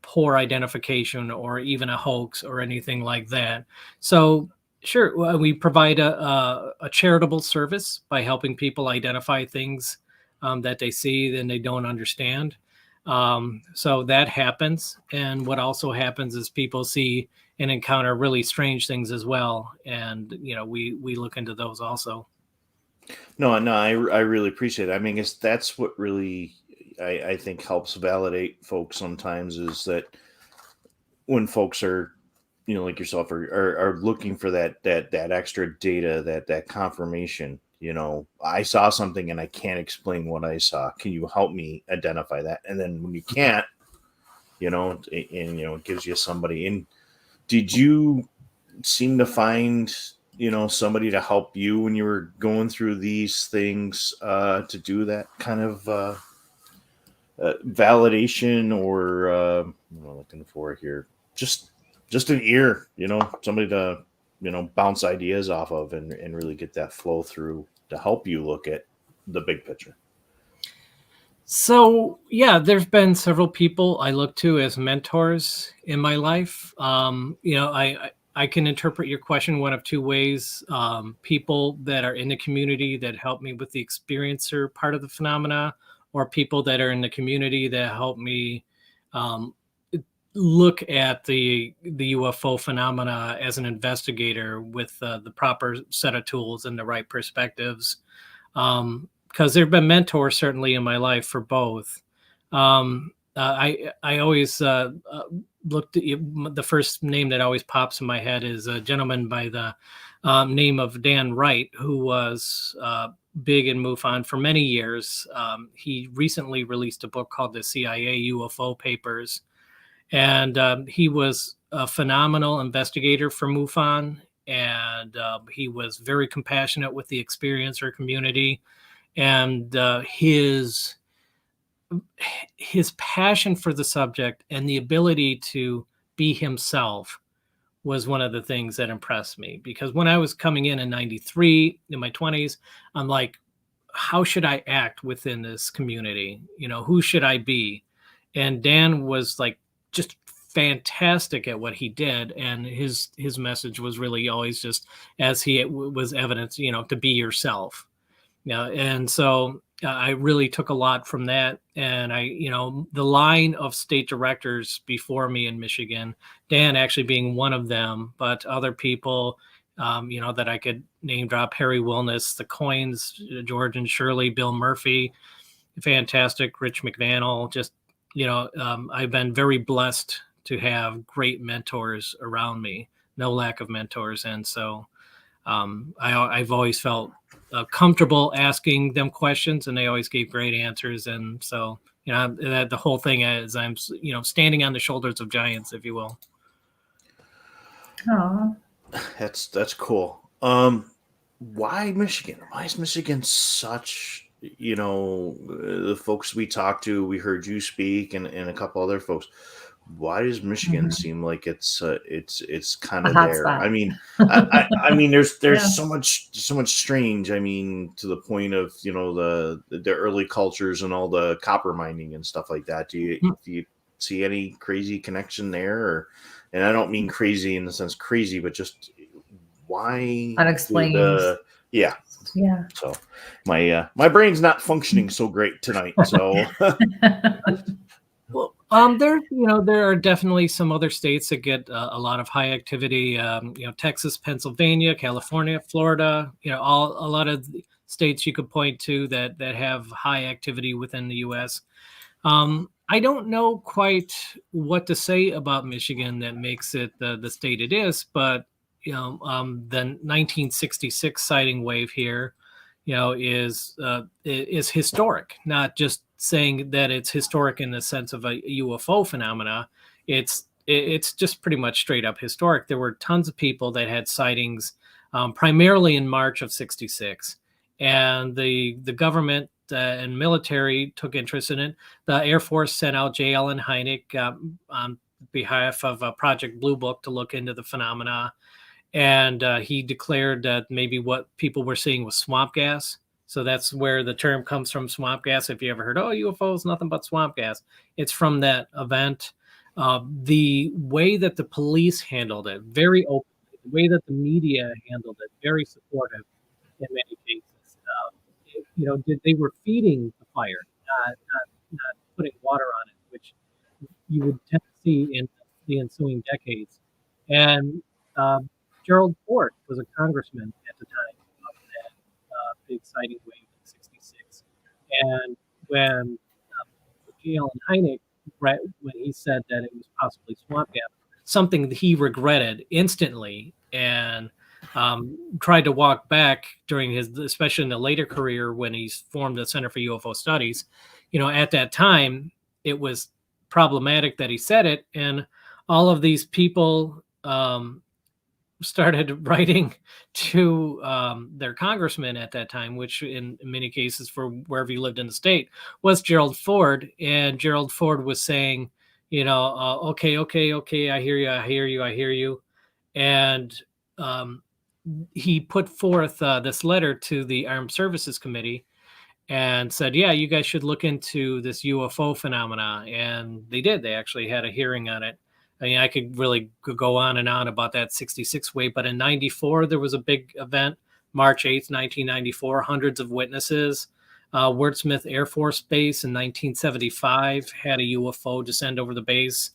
poor identification or even a hoax or anything like that. So sure, we provide a charitable service by helping people identify things that they see and they don't understand. So that happens. And what also happens is people see and encounter really strange things as well. And, we look into those also.
No, I really appreciate it. I mean, that's what really I think helps validate folks sometimes, is that when folks are, like yourself, are looking for that extra data, that confirmation. I saw something and I can't explain what I saw. Can you help me identify that? And then when you can't, it gives you somebody. And did you seem to find somebody to help you when you were going through these things to do that kind of validation, or what I'm looking for here, just an ear, somebody to bounce ideas off of and really get that flow through to help you look at the big picture?
So yeah, there's been several people I look to as mentors in my life. I can interpret your question one of two ways. People that are in the community that help me with the experiencer part of the phenomena, or people that are in the community that help me look at the UFO phenomena as an investigator with the proper set of tools and the right perspectives. Because there have been mentors certainly in my life for both. I always looked at the first name that always pops in my head is a gentleman by the name of Dan Wright, who was big in MUFON for many years. He recently released a book called the CIA UFO Papers, and he was a phenomenal investigator for MUFON, and he was very compassionate with the experiencer community, and his passion for the subject and the ability to be himself was one of the things that impressed me. Because when I was coming in 93 in my 20s, I'm like, how should I act within this community? You know, who should I be? And Dan was like just fantastic at what he did, and his message was really always just, as he was evidence, you know, to be yourself. Yeah, and so I really took a lot from that. And the line of state directors before me in Michigan, Dan actually being one of them, but other people, that I could name drop: Harry Wilness, the Coins, George and Shirley, Bill Murphy, fantastic, Rich McVannell. Just, I've been very blessed to have great mentors around me, no lack of mentors. And so I've always felt comfortable asking them questions, and they always gave great answers. And so, the whole thing is I'm, standing on the shoulders of giants, if you will.
Oh,
that's cool. Why Michigan? Why is Michigan such, the folks we talked to, we heard you speak, and a couple other folks. Why does Michigan seem like it's kind of there?
Spot.
I mean, I mean, there's
Yeah.
so much strange. I mean, to the point of the early cultures and all the copper mining and stuff like that. Do you see any crazy connection there? And I don't mean crazy in the sense crazy, but just why
unexplained?
Yeah. So my brain's not functioning so great tonight. So.
Well, there are definitely some other states that get a lot of high activity. Texas, Pennsylvania, California, Florida. A lot of states you could point to that have high activity within the U.S. I don't know quite what to say about Michigan that makes it the state it is, but the 1966 sighting wave here, is historic. Not just saying that it's historic in the sense of a UFO phenomena. It's just pretty much straight up historic. There were tons of people that had sightings, primarily in March of '66, and the government and military took interest in it. The Air Force sent out J. Allen Hynek on behalf of Project Blue Book to look into the phenomena, and he declared that maybe what people were seeing was swamp gas. So that's where the term comes from, swamp gas. If you ever heard, UFOs, nothing but swamp gas, it's from that event. The way that the police handled it, very open. The way that the media handled it, very supportive in many cases. They were feeding the fire, not putting water on it, which you would tend to see in the ensuing decades. And Gerald Ford was a congressman at the time of that big sighting wave in '66. And when J. Allen Hynek, when he said that it was possibly swamp gas, something that he regretted instantly and tried to walk back during especially in the later career when he's formed the Center for UFO Studies. At that time, it was problematic that he said it, and all of these people started writing to their congressman at that time, which in many cases for wherever he lived in the state was Gerald Ford. And Gerald Ford was saying, okay, I hear you. And he put forth this letter to the Armed Services Committee and said, you guys should look into this UFO phenomena. And they did. They actually had a hearing on it. I mean, I could really go on and on about that '66 wave, but in '94, there was a big event, March 8th, 1994, hundreds of witnesses. Wurtsmith Air Force Base in 1975 had a UFO descend over the base.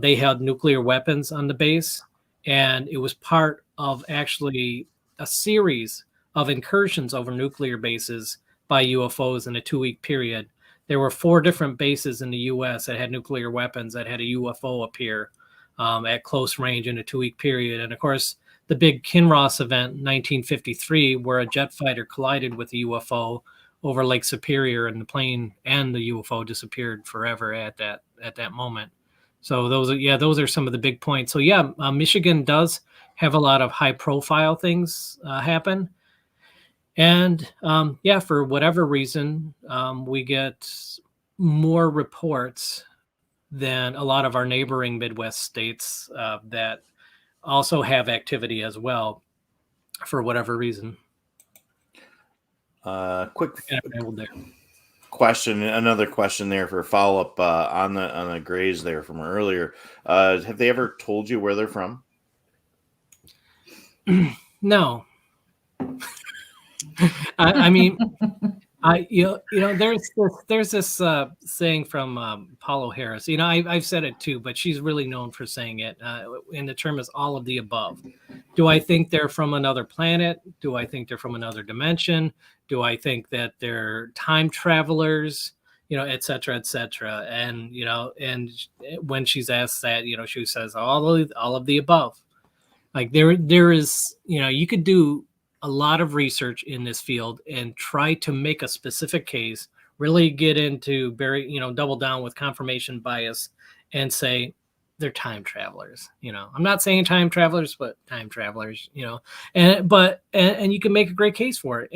They had nuclear weapons on the base, and it was part of actually a series of incursions over nuclear bases by UFOs in a 2-week period. There were 4 different bases in the U.S. that had nuclear weapons that had a UFO appear at close range in a 2-week period. And of course, the big Kinross event, 1953, where a jet fighter collided with a UFO over Lake Superior, and the plane and the UFO disappeared forever at that moment. So those are some of the big points. So Michigan does have a lot of high profile things happen. And for whatever reason, we get more reports than a lot of our neighboring Midwest states that also have activity as well, for whatever reason.
Quick question, another question there for follow up on the Grays there from earlier. Have they ever told you where they're from?
No. I mean, there's this saying from Paulo Harris. I've said it too, but she's really known for saying it. And the term is all of the above. Do I think they're from another planet? Do I think they're from another dimension? Do I think that they're time travelers? Et cetera, et cetera. And and when she's asked that, she says all of the above. Like there is, you could do a lot of research in this field and try to make a specific case, really get into double down with confirmation bias and say they're time travelers. I'm not saying time travelers, but time travelers, and you can make a great case for it.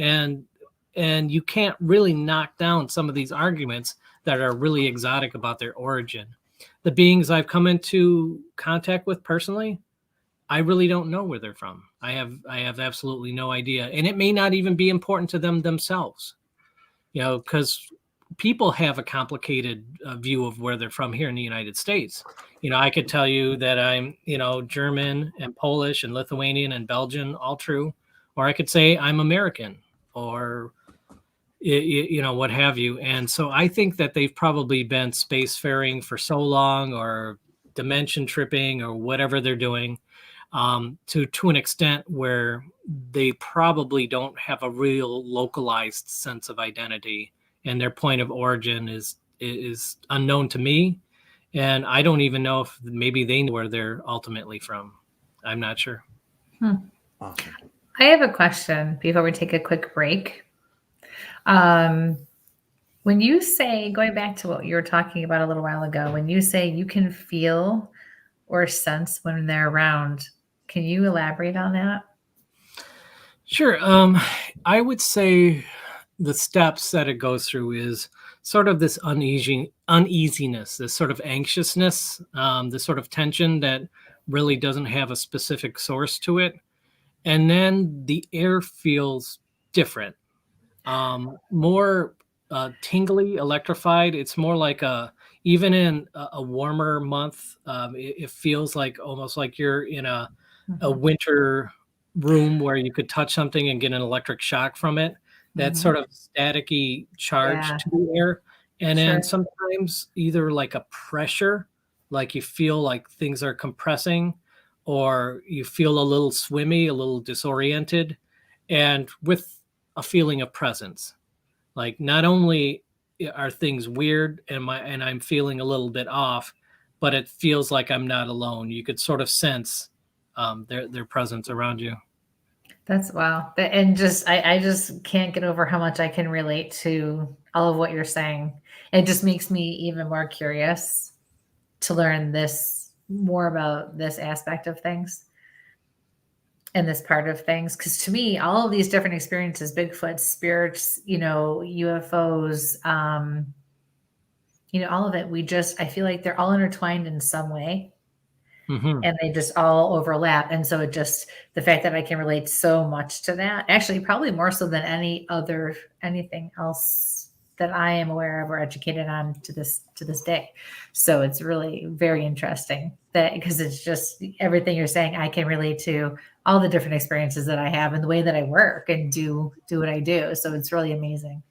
And you can't really knock down some of these arguments that are really exotic about their origin. The beings I've come into contact with personally, I really don't know where they're from. I have absolutely no idea. And it may not even be important to them themselves, because people have a complicated view of where they're from here in the United States. I could tell you that I'm, German and Polish and Lithuanian and Belgian, all true. Or I could say I'm American or, what have you. And so I think that they've probably been spacefaring for so long, or dimension tripping, or whatever they're doing, to an extent where they probably don't have a real localized sense of identity, and their point of origin is unknown to me. And I don't even know if maybe they know where they're ultimately from. I'm not sure.
Awesome.
I have a question before we take a quick break. When you say, going back to what you were talking about a little while ago, when you say you can feel or sense when they're around, can you elaborate on that?
Sure. I would say the steps that it goes through is sort of this uneasiness, this sort of anxiousness, this sort of tension that really doesn't have a specific source to it. And then the air feels different, more tingly, electrified. It's more like even in a warmer month, it feels like almost like you're in a winter room where you could touch something and get an electric shock from it. That sort of staticky charge to the air. And then sometimes either like a pressure, like you feel like things are compressing, or you feel a little swimmy, a little disoriented, and with a feeling of presence. Like not only are things weird and I'm feeling a little bit off, but it feels like I'm not alone. You could sort of sense their presence around you.
That's wow. And I just can't get over how much I can relate to all of what you're saying. It just makes me even more curious to learn more about this aspect of things and this part of things. Because to me, all of these different experiences, Bigfoot, spirits, UFOs, all of it, I feel like they're all intertwined in some way. And they just all overlap. And so the fact that I can relate so much to that, actually probably more so than anything else that I am aware of or educated on to this day. So it's really very interesting because it's just everything you're saying, I can relate to all the different experiences that I have and the way that I work and do what I do. So it's really amazing.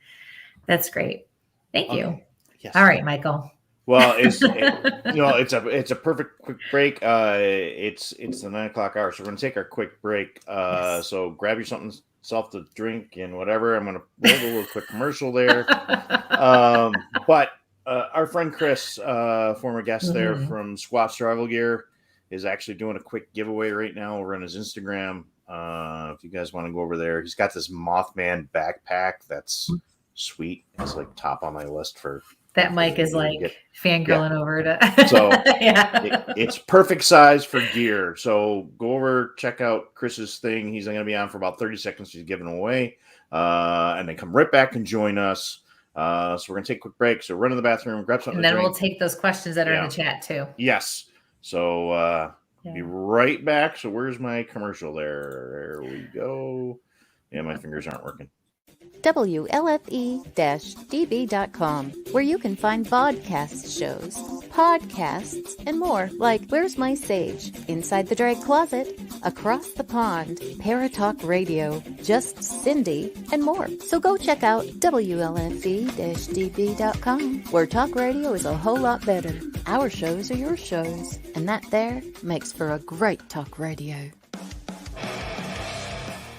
That's great. Thank you.
Yes.
All right, Michael.
Well, it's a perfect quick break. It's the 9:00 hour, so we're gonna take our quick break.
Yes.
So grab you something self to drink and whatever. I'm gonna roll a little quick commercial there. But our friend Chris, former guest there from Squat Survival Gear, is actually doing a quick giveaway right now over on his Instagram. If you guys want to go over there, he's got this Mothman backpack that's sweet. It's like top on my list for
that Mike is like fangirling over to.
So it's perfect size for gear. So go over, check out Chris's thing. He's going to be on for about 30 seconds. He's giving away, and then come right back and join us. So we're going to take a quick break. So run to the bathroom, grab something.
And then we'll take those questions that are in the chat too.
Yes. So be right back. So where's my commercial there? There we go. Yeah, my fingers aren't working.
WLFE-DB.com, where you can find vodcast shows, podcasts, and more, like Where's My Sage, Inside the Drag Closet, Across the Pond, Paratalk Radio, Just Cindy, and more. So go check out WLFE-DB.com, where talk radio is a whole lot better. Our shows are your shows, and that there makes for a great talk radio.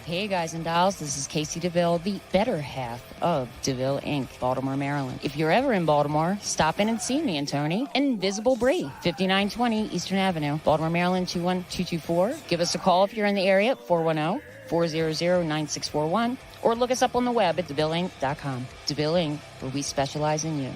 Hey guys and dolls, this is Casey DeVille, the better half of DeVille Inc., Baltimore, Maryland. If you're ever in Baltimore, stop in and see me and Tony. Invisible Bree, 5920 Eastern Avenue, Baltimore, Maryland, 21224. Give us a call if you're in the area at 410-400-9641, or look us up on the web at DeVilleInc.com. DeVille Inc., where we specialize in you.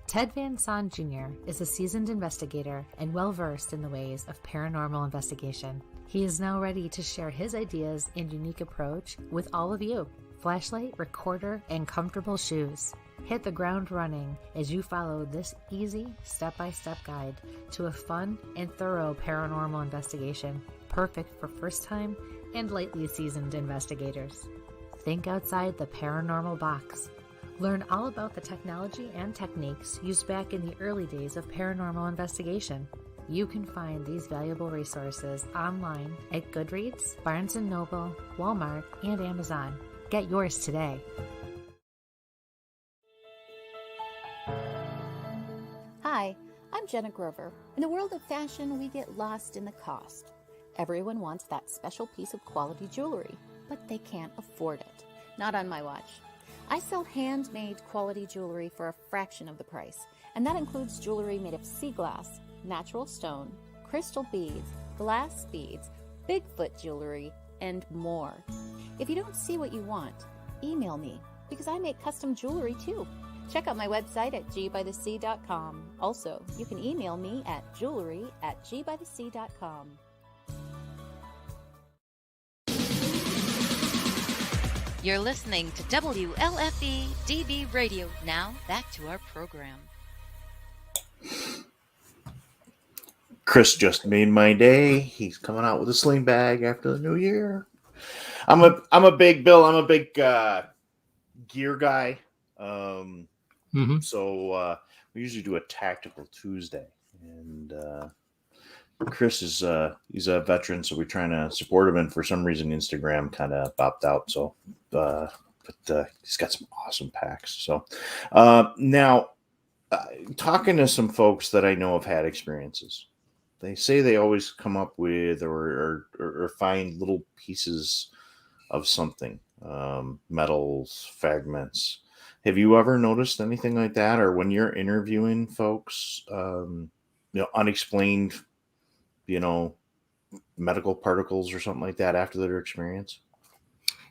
Ted Van Son Jr. is a seasoned investigator and well-versed in the ways of paranormal investigation. He is now ready to share his ideas and unique approach with all of you. Flashlight, recorder, and comfortable shoes. Hit the ground running as you follow this easy step-by-step guide to a fun and thorough paranormal investigation, perfect for first-time and lightly seasoned investigators. Think outside the paranormal box. Learn all about the technology and techniques used back in the early days of paranormal investigation. You can find these valuable resources online at Goodreads, Barnes & Noble, Walmart, and Amazon. Get yours today.
Hi, I'm Jenna Grover. In the world of fashion, we get lost in the cost. Everyone wants that special piece of quality jewelry, but they can't afford it. Not on my watch. I sell handmade quality jewelry for a fraction of the price, and that includes jewelry made of sea glass, natural stone, crystal beads, glass beads, Bigfoot jewelry, and more. If you don't see what you want, email me, because I make custom jewelry too. Check out my website at gbythesea.com. Also, you can email me at jewelry@gbythesea.com.
You're listening to WLFE DB Radio. Now, back to our program.
Chris just made my day. He's coming out with a sling bag after the new year. I'm a big gear guy. So we usually do a tactical Tuesday, and Chris is he's a veteran, so we're trying to support him, and for some reason Instagram kind of bopped out. So but he's got some awesome packs. So now talking to some folks that I know have had experiences, they say they always come up with or find little pieces of something, metals, fragments. Have you ever noticed anything like that? Or when you're interviewing folks, unexplained, medical particles or something like that after their experience?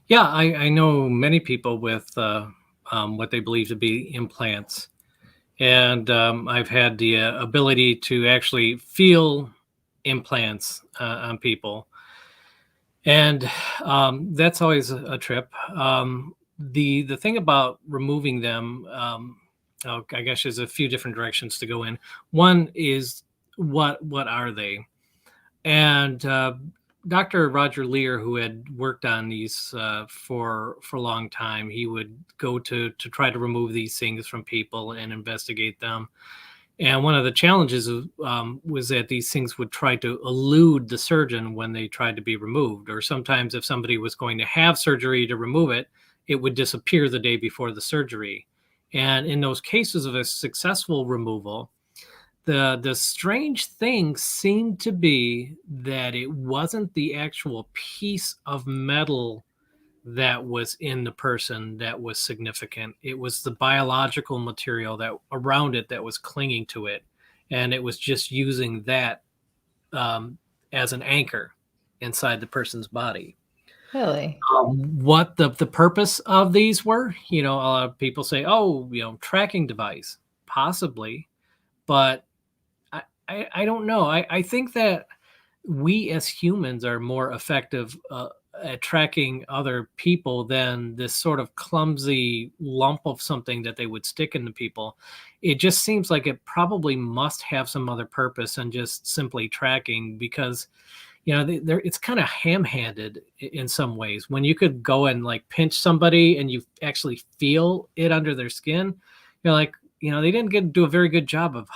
Yeah, I know many people with what they believe to be implants. And I've had the ability to actually feel implants on people. And that's always a trip. The thing about removing them, I guess there's a few different directions to go in. One is what are they? And Dr. Roger Lear, who had worked on these for a long time, he would go to try to remove these things from people and investigate them. And one of the challenges was that these things would try to elude the surgeon when they tried to be removed. Or sometimes if somebody was going to have surgery to remove it, it would disappear the day before the surgery. And in those cases of a successful removal, the strange thing seemed to be that it wasn't the actual piece of metal that was in the person that was significant. It was the biological material that around it that was clinging to it, and it was just using that as an anchor inside the person's body.
Really?
What the purpose of these were, a lot of people say, oh, tracking device, possibly, but I don't know. I think that we as humans are more effective at tracking other people than this sort of clumsy lump of something that they would stick into people. It just seems like it probably must have some other purpose than just simply tracking, because it's kind of ham-handed in some ways. When you could go and like pinch somebody and you actually feel it under their skin, you're like, they didn't do a very good job of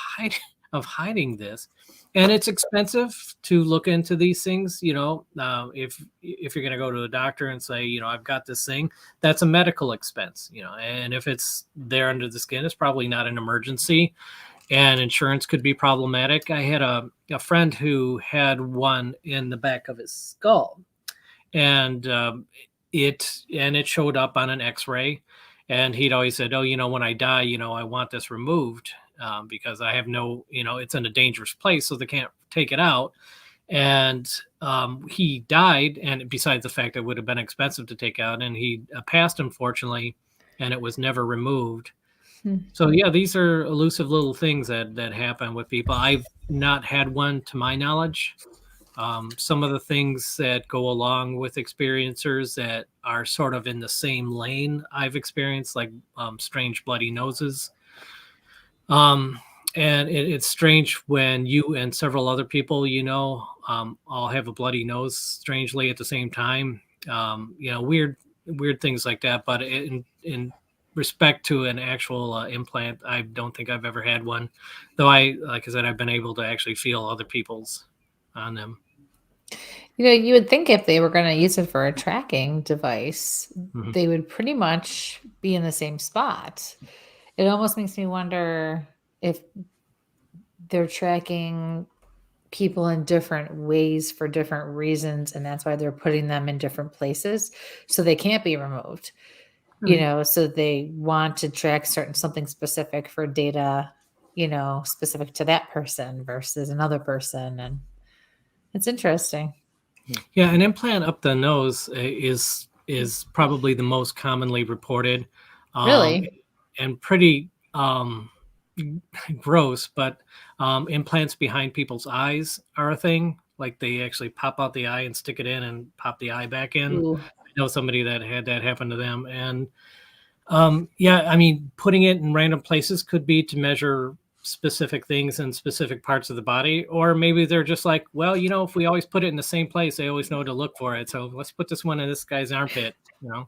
hiding this. And it's expensive to look into these things. If you're going to go to a doctor and say, I've got this thing, that's a medical expense, and if it's there under the skin, it's probably not an emergency, and insurance could be problematic. I had a friend who had one in the back of his skull, and it showed up on an X-ray, and he'd always said, oh, when I die, I want this removed. Because I have it's in a dangerous place, so they can't take it out. And he died, and besides the fact that it would have been expensive to take out, and he passed, unfortunately, and it was never removed. So yeah, these are elusive little things that happen with people. I've not had one to my knowledge. Some of the things that go along with experiencers that are sort of in the same lane I've experienced, like strange bloody noses. And it's strange when you and several other people, all have a bloody nose strangely at the same time. Weird things like that. But in respect to an actual implant, I don't think I've ever had one, though like I said, I've been able to actually feel other people's on them.
You would think if they were going to use it for a tracking device,
Mhm.
they would pretty much be in the same spot. It almost makes me wonder if they're tracking people in different ways for different reasons, and that's why they're putting them in different places so they can't be removed. So they want to track something specific for data, specific to that person versus another person, and it's interesting.
Yeah, an implant up the nose is probably the most commonly reported.
Really?
And pretty gross, but implants behind people's eyes are a thing. Like they actually pop out the eye and stick it in and pop the eye back in.
Ooh.
I know somebody that had that happen to them. And putting it in random places could be to measure specific things in specific parts of the body, or maybe they're just like, well, if we always put it in the same place, they always know to look for it, so let's put this one in this guy's armpit.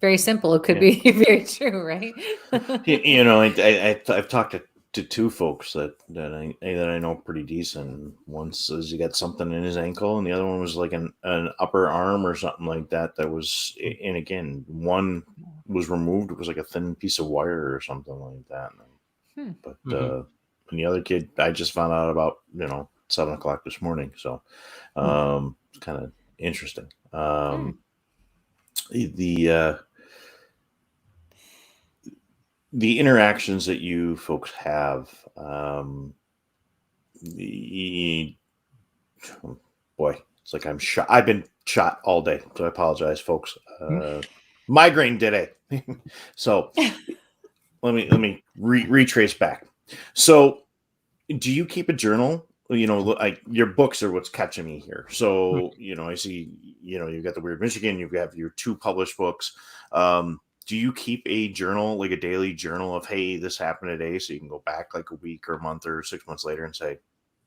Very simple. It could be very true, right?
I've talked to two folks that I know pretty decent. One says he got something in his ankle, and the other one was like an upper arm or something like that was, and again, one was removed, it was like a thin piece of wire or something like that. But and the other kid, I just found out about 7:00 this morning, so it's kind of interesting. The interactions that you folks have, boy, it's like I'm shot. I've been shot all day, so I apologize, folks. Migraine today. So let me retrace back. So, do you keep a journal? Your books are what's catching me here. So, I see, you've got the Weird Michigan, you have your 2 published books. Do you keep a journal, like a daily journal of, hey, this happened today, so you can go back like a week or a month or 6 months later and say,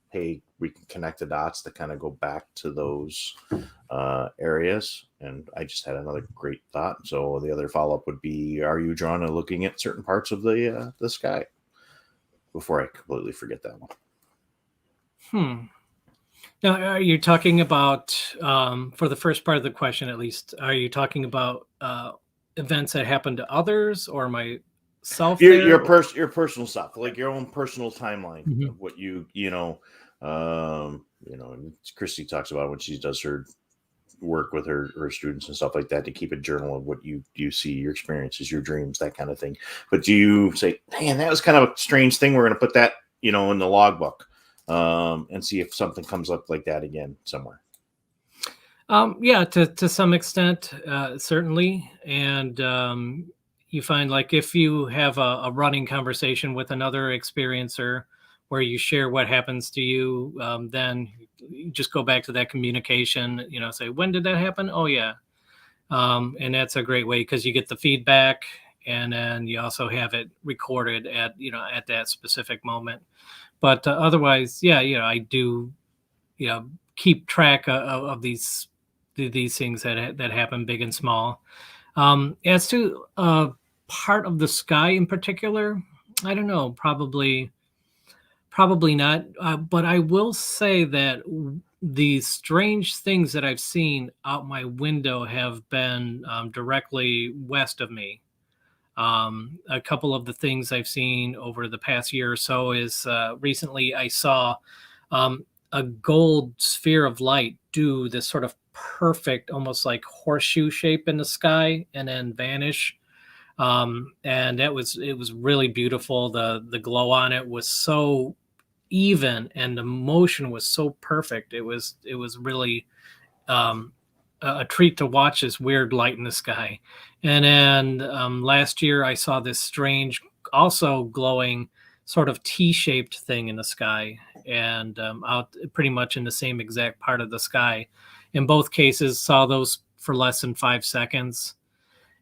hey, we can connect the dots to kind of go back to those areas? And I just had another great thought. So the other follow-up would be, are you drawn to looking at certain parts of the sky? before I completely forget that one.
Now, are you talking about, for the first part of the question at least, are you talking about events that happened to others or myself?
Your personal stuff, like your own personal timeline of what you know, and Kristie talks about when she does her work with her students and stuff like that, to keep a journal of what you see, your experiences, your dreams, that kind of thing. But do you say, man, that was kind of a strange thing, we're going to put that, in the logbook, and see if something comes up like that again somewhere?
Yeah, to some extent, certainly. And you find, like, if you have a running conversation with another experiencer where you share what happens to you, then you just go back to that communication, say, when did that happen? Oh, yeah. And that's a great way, because you get the feedback, and then you also have it recorded at that specific moment. But otherwise, yeah, I do, keep track of these things that happen, big and small. As to part of the sky in particular, I don't know, probably not. But I will say that the strange things that I've seen out my window have been directly west of me. A couple of the things I've seen over the past year or so is recently I saw a gold sphere of light do this sort of perfect, almost like horseshoe shape in the sky and then vanish. And it was really beautiful. The glow on it was so even, and the motion was so perfect. It was really a treat to watch this weird light in the sky. And then last year I saw this strange, also glowing sort of T-shaped thing in the sky, and out pretty much in the same exact part of the sky. In both cases, saw those for less than 5 seconds.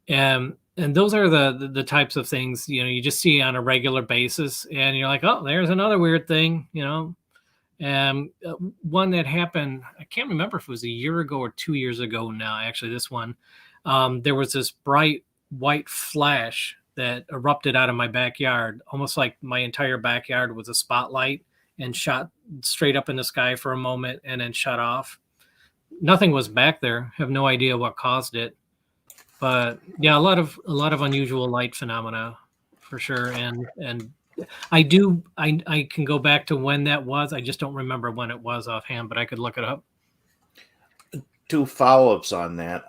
And those are the types of things, you just see on a regular basis, and you're like, oh, there's another weird thing, And one that happened, I can't remember if it was a year ago or 2 years ago now, actually, this one, there was this bright white flash that erupted out of my backyard, almost like my entire backyard was a spotlight, and shot straight up in the sky for a moment and then shut off. Nothing was back there. Have no idea what caused it. But yeah, a lot of unusual light phenomena for sure. And I can go back to when that was. I just don't remember when it was offhand, but I could look it up.
2 follow-ups on that.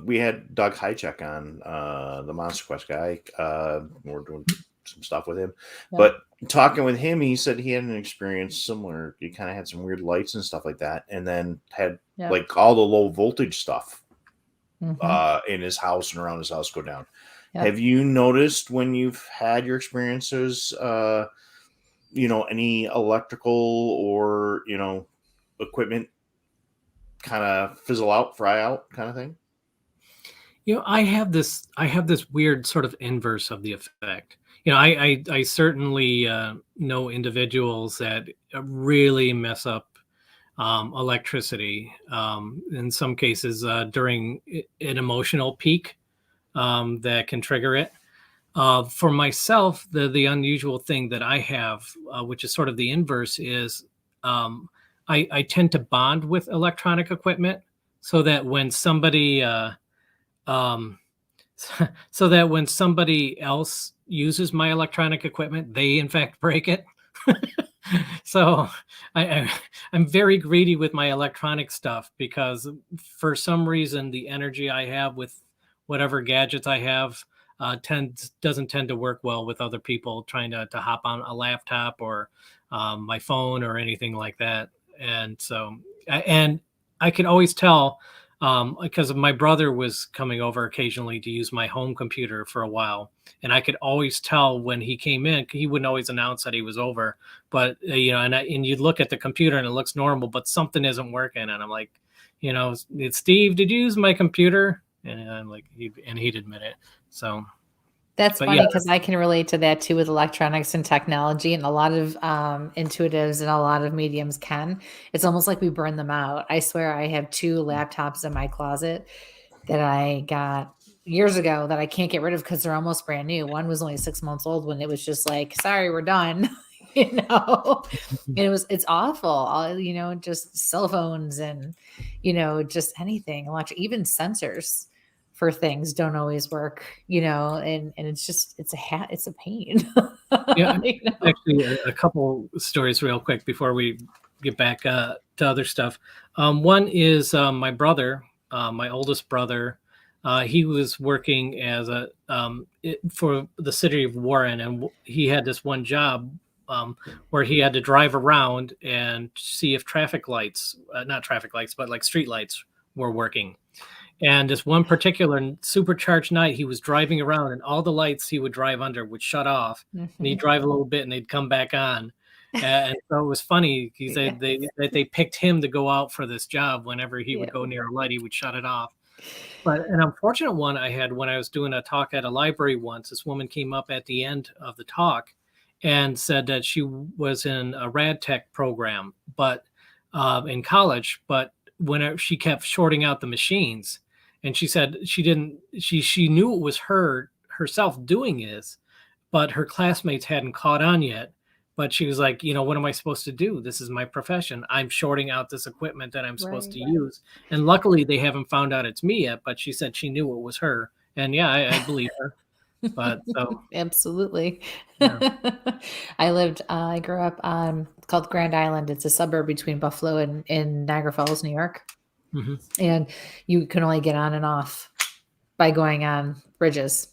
We had Doug Hychek on, the Monster Quest guy. We're doing some stuff with him. Yeah. But talking with him, he said he had an experience similar. He kind of had some weird lights and stuff like that, and then had like all the low voltage stuff in his house and around his house go down. Yep. Have you noticed when you've had your experiences, any electrical or, equipment kind of fizzle out, fry out kind of thing?
I have this weird sort of inverse of the effect. I certainly know individuals that really mess up electricity, in some cases during an emotional peak that can trigger it. For myself, the unusual thing that I have, which is sort of the inverse, is I tend to bond with electronic equipment, so that when somebody else uses my electronic equipment, they in fact break it. So I'm very greedy with my electronic stuff, because for some reason the energy I have with whatever gadgets I have doesn't tend to work well with other people trying to hop on a laptop or my phone or anything like that. And so I could always tell, because my brother was coming over occasionally to use my home computer for a while, and I could always tell when he came in. He wouldn't always announce that he was over, but and you'd look at the computer and it looks normal, but something isn't working, and I'm like, it's Steve, did you use my computer? And I'm like, he'd admit it. So
that's funny, because I can relate to that too with electronics and technology, and a lot of intuitives and a lot of mediums can. It's almost like we burn them out. I swear I have 2 laptops in my closet that I got years ago that I can't get rid of because they're almost brand new. One was only 6 months old when it was just like, sorry, we're done. It's awful. All, just cell phones and, just anything, even sensors for things don't always work, and it's a pain.
Yeah, actually, a couple stories real quick before we get back to other stuff. One is my brother, my oldest brother. He was working as for the city of Warren, and he had this one job where he had to drive around and see if traffic lights, not traffic lights, but like street lights were working. And this one particular supercharged night, he was driving around, and all the lights he would drive under would shut off, and he'd drive a little bit, and they'd come back on. And so it was funny. He said they picked him to go out for this job. Whenever he would go near a light, he would shut it off. But an unfortunate one I had when I was doing a talk at a library once, this woman came up at the end of the talk and said that she was in a rad tech program, but in college, but when she kept shorting out the machines. And she said she knew it was herself doing this, but her classmates hadn't caught on yet. But she was like, what am I supposed to do? This is my profession. I'm shorting out this equipment that I'm supposed to use. And luckily they haven't found out it's me yet, but she said she knew it was her. And yeah, I believe her. But so
absolutely.
Yeah.
I grew up on, it's called Grand Island. It's a suburb between Buffalo and Niagara Falls, New York. Mm-hmm. And you can only get on and off by going on bridges.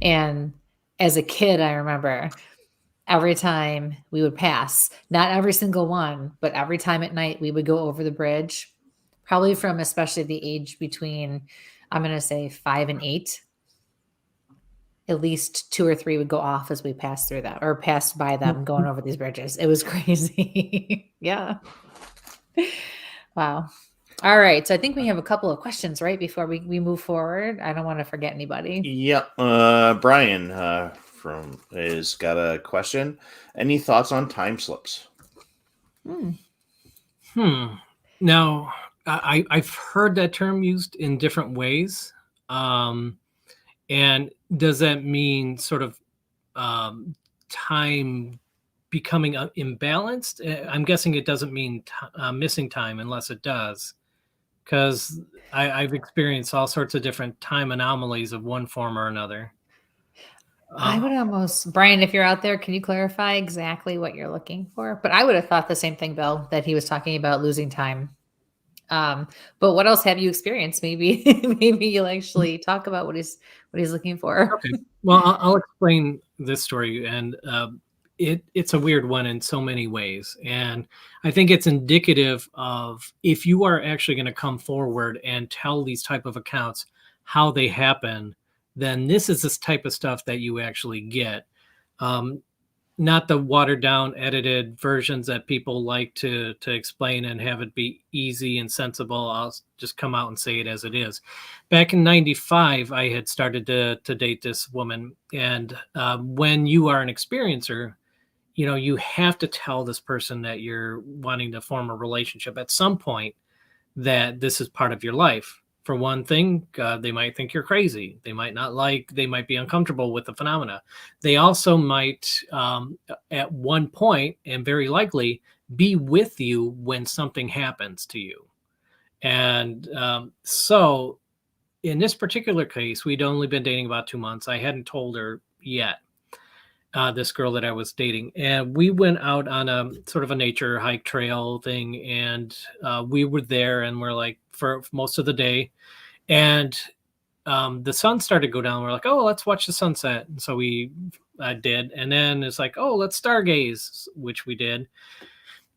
And as a kid, I remember every time we would pass, not every single one, but every time at night we would go over the bridge, probably from especially the age between, I'm going to say 5 and 8. At least 2 or 3 would go off as we passed through them or passed by them going over these bridges. It was crazy. Yeah. Wow. All right. So I think we have a couple of questions, right? Before we move forward. I don't want to forget anybody.
Yeah. Brian has got a question. Any thoughts on time slips?
Now, I've heard that term used in different ways. And does that mean sort of time becoming imbalanced? I'm guessing it doesn't mean missing time unless it does, because I've experienced all sorts of different time anomalies of one form or another.
I would almost, Brian, if you're out there, can you clarify exactly what you're looking for? But I would have thought the same thing, Bill, that he was talking about losing time. But what else have you experienced? Maybe you'll actually talk about what he's looking for.
Okay. Well, I'll explain this story, and it's a weird one in so many ways. And I think it's indicative of if you are actually going to come forward and tell these type of accounts, how they happen, then this is this type of stuff that you actually get. Not the watered down, edited versions that people like to explain and have it be easy and sensible. I'll just come out and say it as it is. Back in 95, I had started to date this woman. And when you are an experiencer, you have to tell this person that you're wanting to form a relationship at some point, that this is part of your life. For one thing, they might think you're crazy. They might be uncomfortable with the phenomena. They also might, at one point, and very likely, be with you when something happens to you. And so in this particular case, we'd only been dating about 2 months. I hadn't told her yet, this girl that I was dating. And we went out on a sort of a nature hike trail thing. And we were there and we're like, for most of the day, and the sun started to go down. We're like, oh, let's watch the sunset. And so we did. And then it's like, oh, let's stargaze, which we did.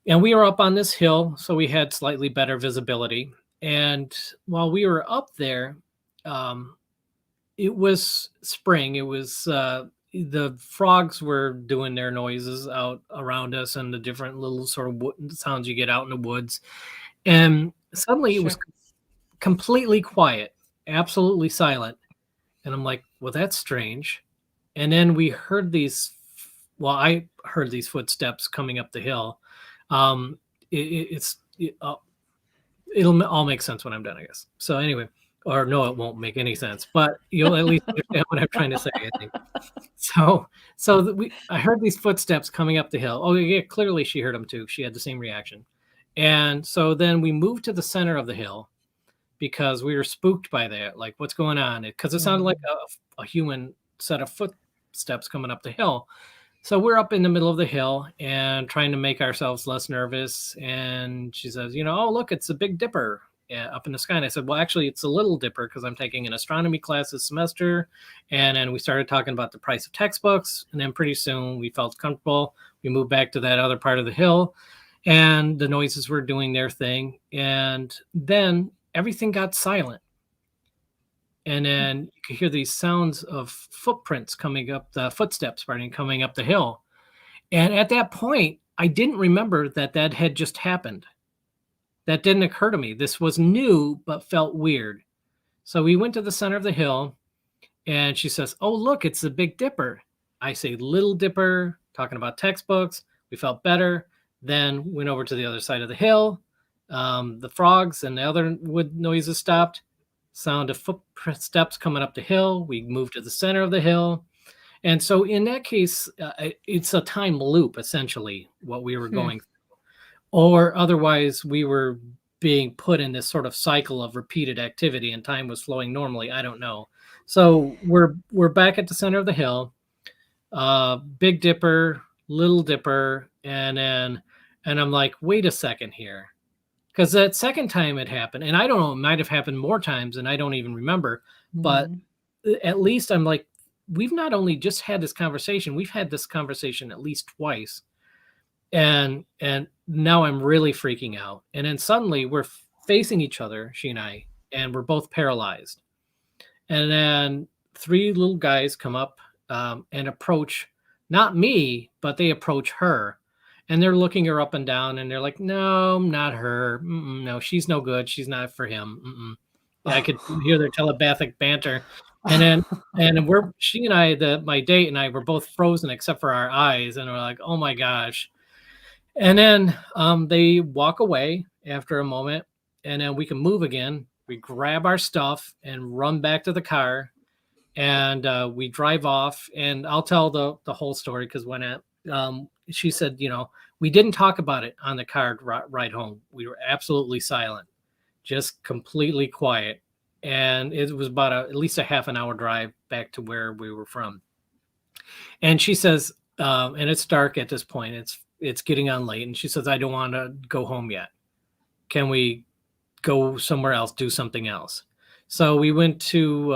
And we were up on this hill, so we had slightly better visibility. And while we were up there, it was spring. It was the frogs were doing their noises out around us, and the different little sort of sounds you get out in the woods. And suddenly it was completely quiet, absolutely silent. And I'm like, well, that's strange. And then we heard I heard these footsteps coming up the hill. It'll all make sense when I'm done, I guess. So anyway, or no, it won't make any sense, but you'll at least understand what I'm trying to say, I think. So I heard these footsteps coming up the hill. Oh yeah, clearly she heard them too. She had the same reaction. And so then we moved to the center of the hill because we were spooked by that. Like, what's going on? Because it sounded like a human set of footsteps coming up the hill. So we're up in the middle of the hill and trying to make ourselves less nervous. And she says, oh, look, it's a Big Dipper up in the sky. And I said, well, actually, it's a Little Dipper because I'm taking an astronomy class this semester. And then we started talking about the price of textbooks. And then pretty soon we felt comfortable. We moved back to that other part of the hill and the noises were doing their thing. And then everything got silent. And then you could hear these sounds of footsteps coming up the hill. And at that point, I didn't remember that had just happened. That didn't occur to me. This was new, but felt weird. So we went to the center of the hill and she says, oh, look, it's the Big Dipper. I say Little Dipper, talking about textbooks. We felt better. Then went over to the other side of the hill. The frogs and the other wood noises stopped. Sound of footsteps coming up the hill. We moved to the center of the hill. And so in that case, it's a time loop, essentially, what we were going through. Or otherwise, we were being put in this sort of cycle of repeated activity and time was flowing normally. I don't know. So we're back at the center of the hill. Big Dipper, Little Dipper, and I'm like, wait a second here. Because that second time it happened, and I don't know, it might have happened more times and I don't even remember, but at least I'm like, we've not only just had this conversation, we've had this conversation at least twice. And now I'm really freaking out. And then suddenly we're facing each other, she and I, and we're both paralyzed. And then 3 little guys come up and approach, not me, but they approach her. And they're looking her up and down, and they're like, no, not her. No, she's no good. She's not for him. I could hear their telepathic banter. And then she and I, my date and I were both frozen except for our eyes. And we're like, oh my gosh. And then they walk away after a moment, and then we can move again. We grab our stuff and run back to the car, and we drive off. And I'll tell the whole story because she said, we didn't talk about it on the car ride home. We were absolutely silent, just completely quiet. And it was about at least a half an hour drive back to where we were from. And she says, and it's dark at this point, it's getting on late. And she says, I don't want to go home yet. Can we go somewhere else, do something else? So we went to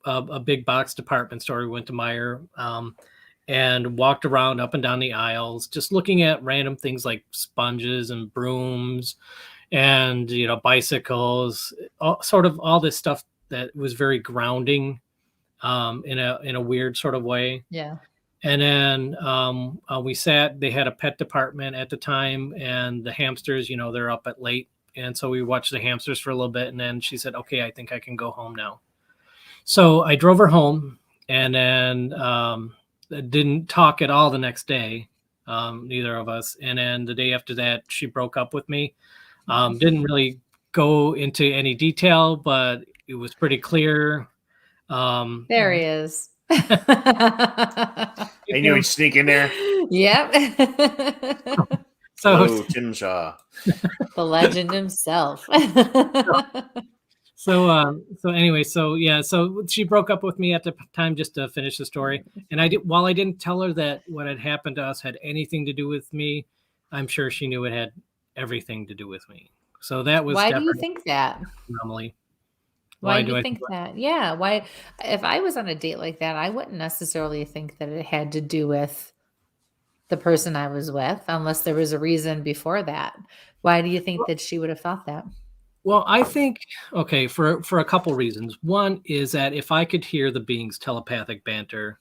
a big box department store. We went to Meijer, and walked around up and down the aisles, just looking at random things like sponges and brooms and, bicycles, sort of all this stuff that was very grounding in a weird sort of way.
Yeah.
And then we sat, they had a pet department at the time, and the hamsters, they're up at late. And so we watched the hamsters for a little bit. And then she said, okay, I think I can go home now. So I drove her home, and then didn't talk at all the next day, neither of us. And then the day after that, she broke up with me. Didn't really go into any detail, but it was pretty clear.
There he is.
I knew he'd sneak in there.
Yep.
So Tim Shaw,
the legend himself.
So anyway, so she broke up with me at the time, just to finish the story. And while I didn't tell her that what had happened to us had anything to do with me, I'm sure she knew it had everything to do with me. So that was.
Why do you think that?
Anomaly.
Why do you think that? Yeah. Why? If I was on a date like that, I wouldn't necessarily think that it had to do with the person I was with, unless there was a reason before that. Why do you think that she would have thought that?
Well, I think, okay, for a couple reasons. One is that if I could hear the being's telepathic banter,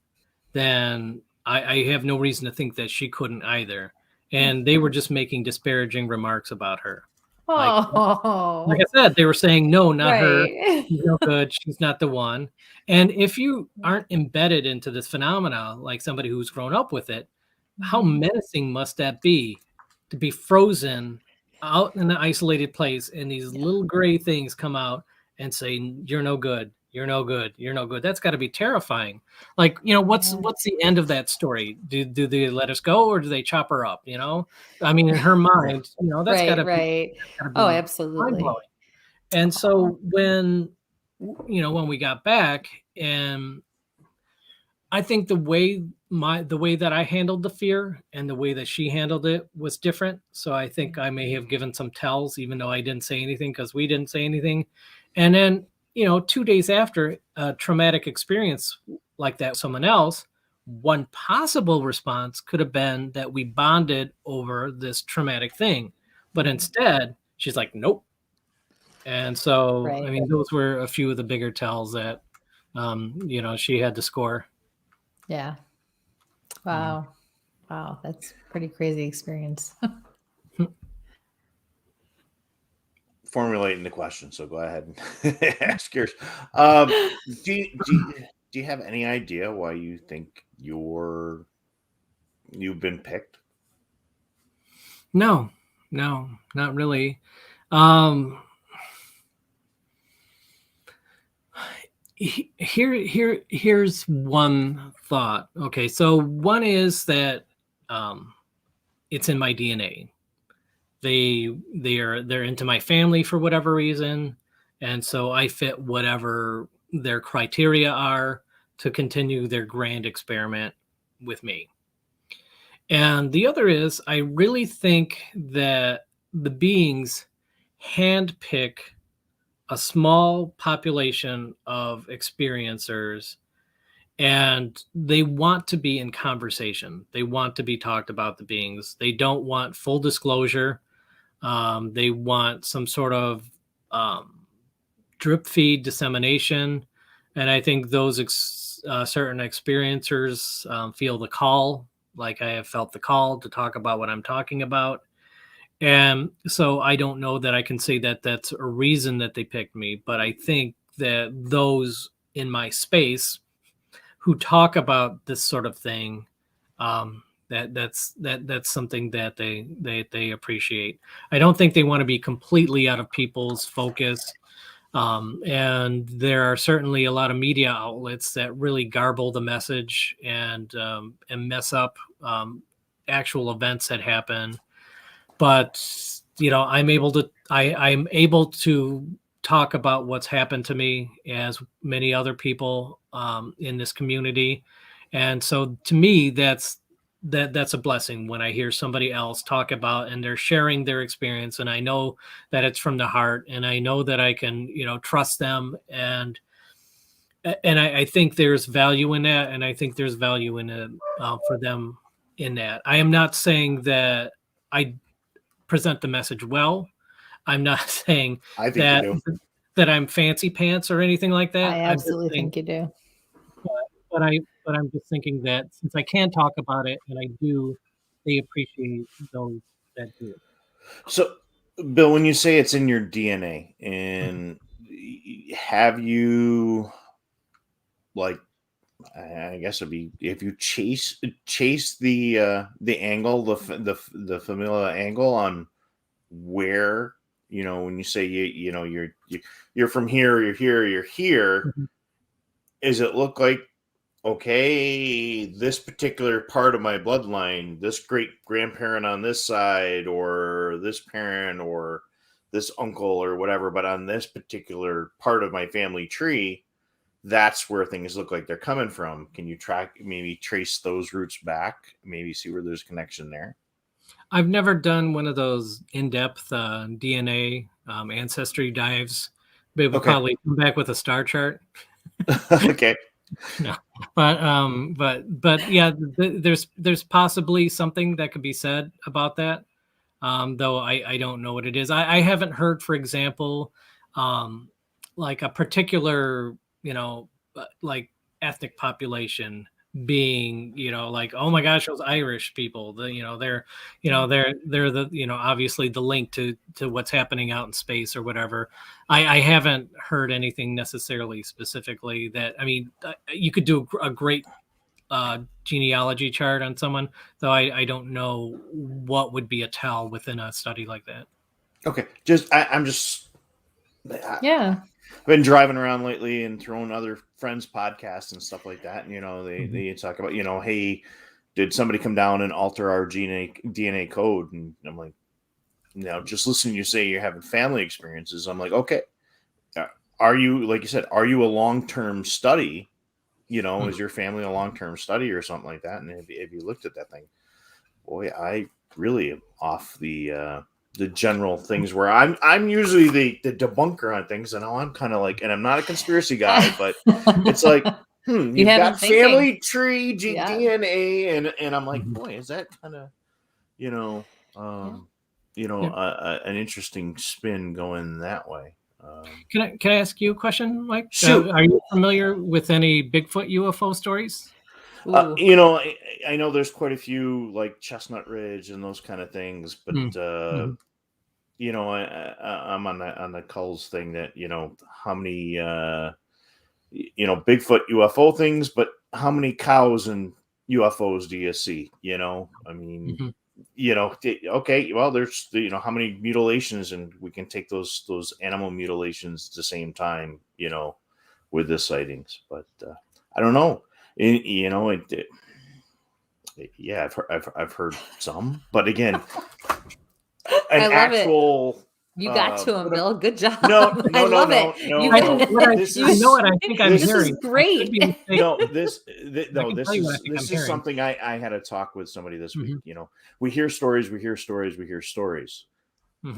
then I have no reason to think that she couldn't either. And they were just making disparaging remarks about her. Like I said, they were saying, no, not her. She's no good. She's not the one. And if you aren't embedded into this phenomena, like somebody who's grown up with it, how menacing must that be to be frozen out in an isolated place and these little gray things come out and say, you're no good. You're no good. You're no good. That's got to be terrifying. Like, what's the end of that story? Do they let us go, or do they chop her up? I mean, in her mind, that's got to
right.
be
Oh, absolutely.
mind blowing. And so when we got back, and I think the way that I handled the fear and the way that she handled it was different. So I think I may have given some tells, even though I didn't say anything, because we didn't say anything. And then, 2 days after a traumatic experience like that with someone else, one possible response could have been that we bonded over this traumatic thing. But instead, she's like, nope. And so, I mean, those were a few of the bigger tells that, she had to score.
Yeah. Wow. Wow. That's a pretty crazy experience.
Formulating the question, so go ahead and ask yours. Do you have any idea why you think you've been picked?
No, not really. Here's one thought. Okay, so one is that it's in my DNA. They're into my family for whatever reason, and so I fit whatever their criteria are to continue their grand experiment with me. And the other is, I really think that the beings handpick a small population of experiencers, and they want to be in conversation. They want to be talked about, the beings. They don't want full disclosure. They want some sort of drip feed dissemination. And I think those certain experiencers feel the call, like I have felt the call to talk about what I'm talking about. And so I don't know that I can say that that's a reason that they picked me, but I think that those in my space who talk about this sort of thing, that's something that they appreciate. I don't think they want to be completely out of people's focus. And there are certainly a lot of media outlets that really garble the message and mess up actual events that happen. But I'm able to talk about what's happened to me, as many other people in this community, and so to me that's a blessing when I hear somebody else talk about and they're sharing their experience, and I know that it's from the heart, and I know that I can trust them, and I think there's value in that, and I think there's value in it for them in that. I am not saying that I present the message well. I'm not saying that I'm fancy pants or anything like that.
I absolutely think you do.
But I'm just thinking that since I can talk about it, and I do, they appreciate those that do.
So, Bill, when you say it's in your DNA, and have you, like, I guess it'd be if you chase the angle, the familiar angle on where, when you say you're from here, you're here,
Mm-hmm.
Does it look like, okay, this particular part of my bloodline, this great grandparent on this side, or this parent, or this uncle, or whatever, but on this particular part of my family tree, that's where things look like they're coming from? Can you maybe trace those roots back, maybe see where there's connection there?
I've never done one of those in-depth DNA ancestry dives. But we'll probably come back with a star chart.
Okay.
No, but yeah, there's possibly something that could be said about that. Though I don't know what it is. I haven't heard, for example, like a particular, like ethnic population being, like, oh my gosh, those Irish people, they're the, obviously the link to what's happening out in space or whatever. I haven't heard anything necessarily specifically that, I mean, you could do a great genealogy chart on someone, though I don't know what would be a tell within a study like that.
Okay. I'm just.
Yeah.
I've been driving around lately and throwing other friends' podcasts and stuff like that. And, they talk about, hey, did somebody come down and alter our DNA code? And I'm like, just listening to you say you're having family experiences. I'm like, okay, are you, like you said, are you a long-term study? Is your family a long-term study or something like that? And have you looked at that thing? Boy, I really am off the general things where I'm usually the debunker on things. And I'm kind of like, and I'm not a conspiracy guy, but it's like, you've got family tree, DNA, and I'm like, boy, is that kind of, an interesting spin going that way.
Can I ask you a question, Mike?
Sure.
Are you familiar with any Bigfoot UFO stories?
I know there's quite a few, like Chestnut Ridge and those kind of things, but I'm on the Culls thing that how many Bigfoot UFO things, but how many cows and UFOs do you see? I mean, okay, well, there's how many mutilations, and we can take those animal mutilations at the same time, with the sightings, but I don't know. Yeah, I've heard some, but again,
I love it. You got to him, Bill. Good job.
No,
I love it.
You know what I think I'm
this
hearing.
Is great.
This is something I had a talk with somebody this week. We hear stories.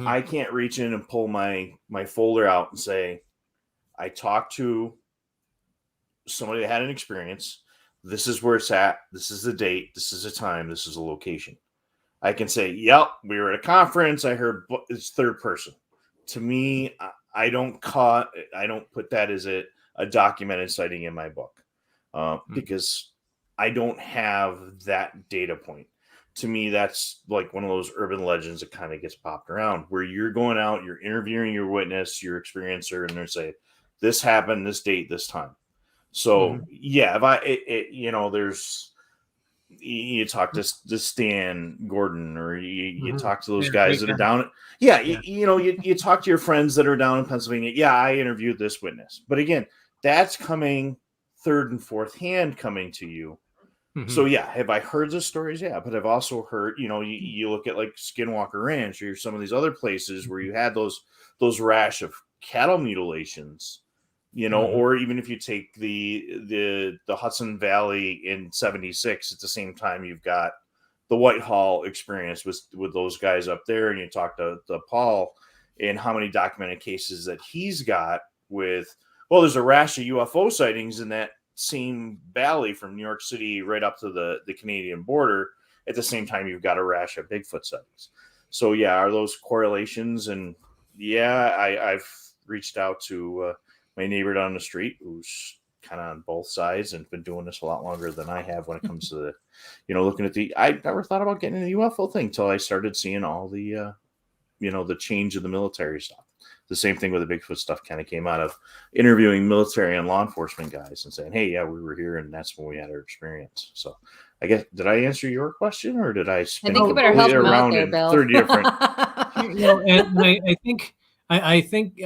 I can't reach in and pull my folder out and say, I talked to somebody that had an experience. This is where it's at. This is the date. This is the time. This is a location. I can say, yep, we were at a conference. I heard it's third person. To me, I don't put that as a documented sighting in my book because I don't have that data point. To me, that's like one of those urban legends that kind of gets popped around where you're going out, you're interviewing your witness, your experiencer, and they're saying, this happened, this date, this time. So if there's, you talk to Stan Gordon, or you talk to those guys that are down. You talk to your friends that are down in Pennsylvania. Yeah, I interviewed this witness, but again, that's coming third and fourth hand coming to you. So have I heard the stories? Yeah, but I've also heard, you look at like Skinwalker Ranch or some of these other places where you had those rash of cattle mutilations. Or even if you take the Hudson Valley in 76, at the same time, you've got the Whitehall experience with those guys up there. And you talk to Paul and how many documented cases that he's got with, well, there's a rash of UFO sightings in that same valley from New York City right up to the Canadian border. At the same time, you've got a rash of Bigfoot sightings. So are those correlations? And I've reached out to my neighbor down the street, who's kind of on both sides and been doing this a lot longer than I have when it comes to the, looking at I never thought about getting into the UFO thing till I started seeing all the, the change of the military stuff. The same thing with the Bigfoot stuff kind of came out of interviewing military and law enforcement guys and saying, hey, we were here and that's when we had our experience. So I guess, did I answer your question or did I spin
you better help him out there, Bill.
30 different?
I think,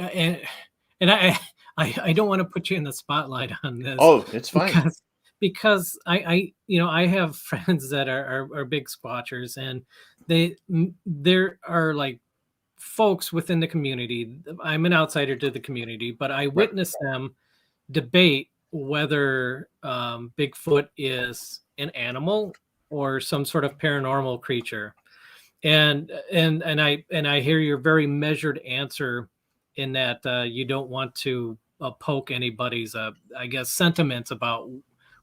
I don't want to put you in the spotlight on this.
Oh, it's fine.
Because I have friends that are big squatchers, and there are like folks within the community. I'm an outsider to the community, but I witness them debate whether Bigfoot is an animal or some sort of paranormal creature. And I hear your very measured answer in that you don't want to poke anybody's, I guess, sentiments about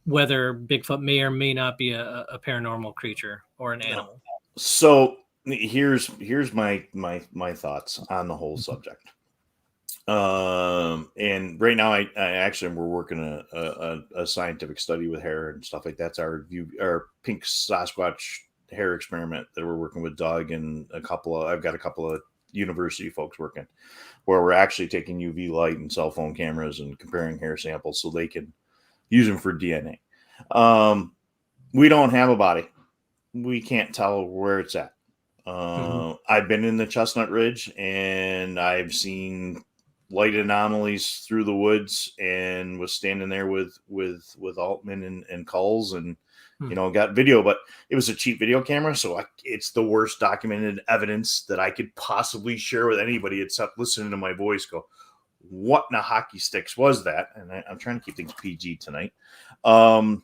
whether Bigfoot may or may not be a paranormal creature or an animal.
So here's my thoughts on the whole subject. And right now, I actually we're working a scientific study with hair and stuff like that's our pink Sasquatch hair experiment that we're working with Doug and I've got a couple of university folks working, where we're actually taking UV light and cell phone cameras and comparing hair samples so they can use them for DNA. We don't have a body. We can't tell where it's at. I've been in the Chestnut Ridge and I've seen light anomalies through the woods and was standing there with Altman and Culls and, got video, but it was a cheap video camera. So it's the worst documented evidence that I could possibly share with anybody except listening to my voice go, what in the hockey sticks was that? And I'm trying to keep things PG tonight. I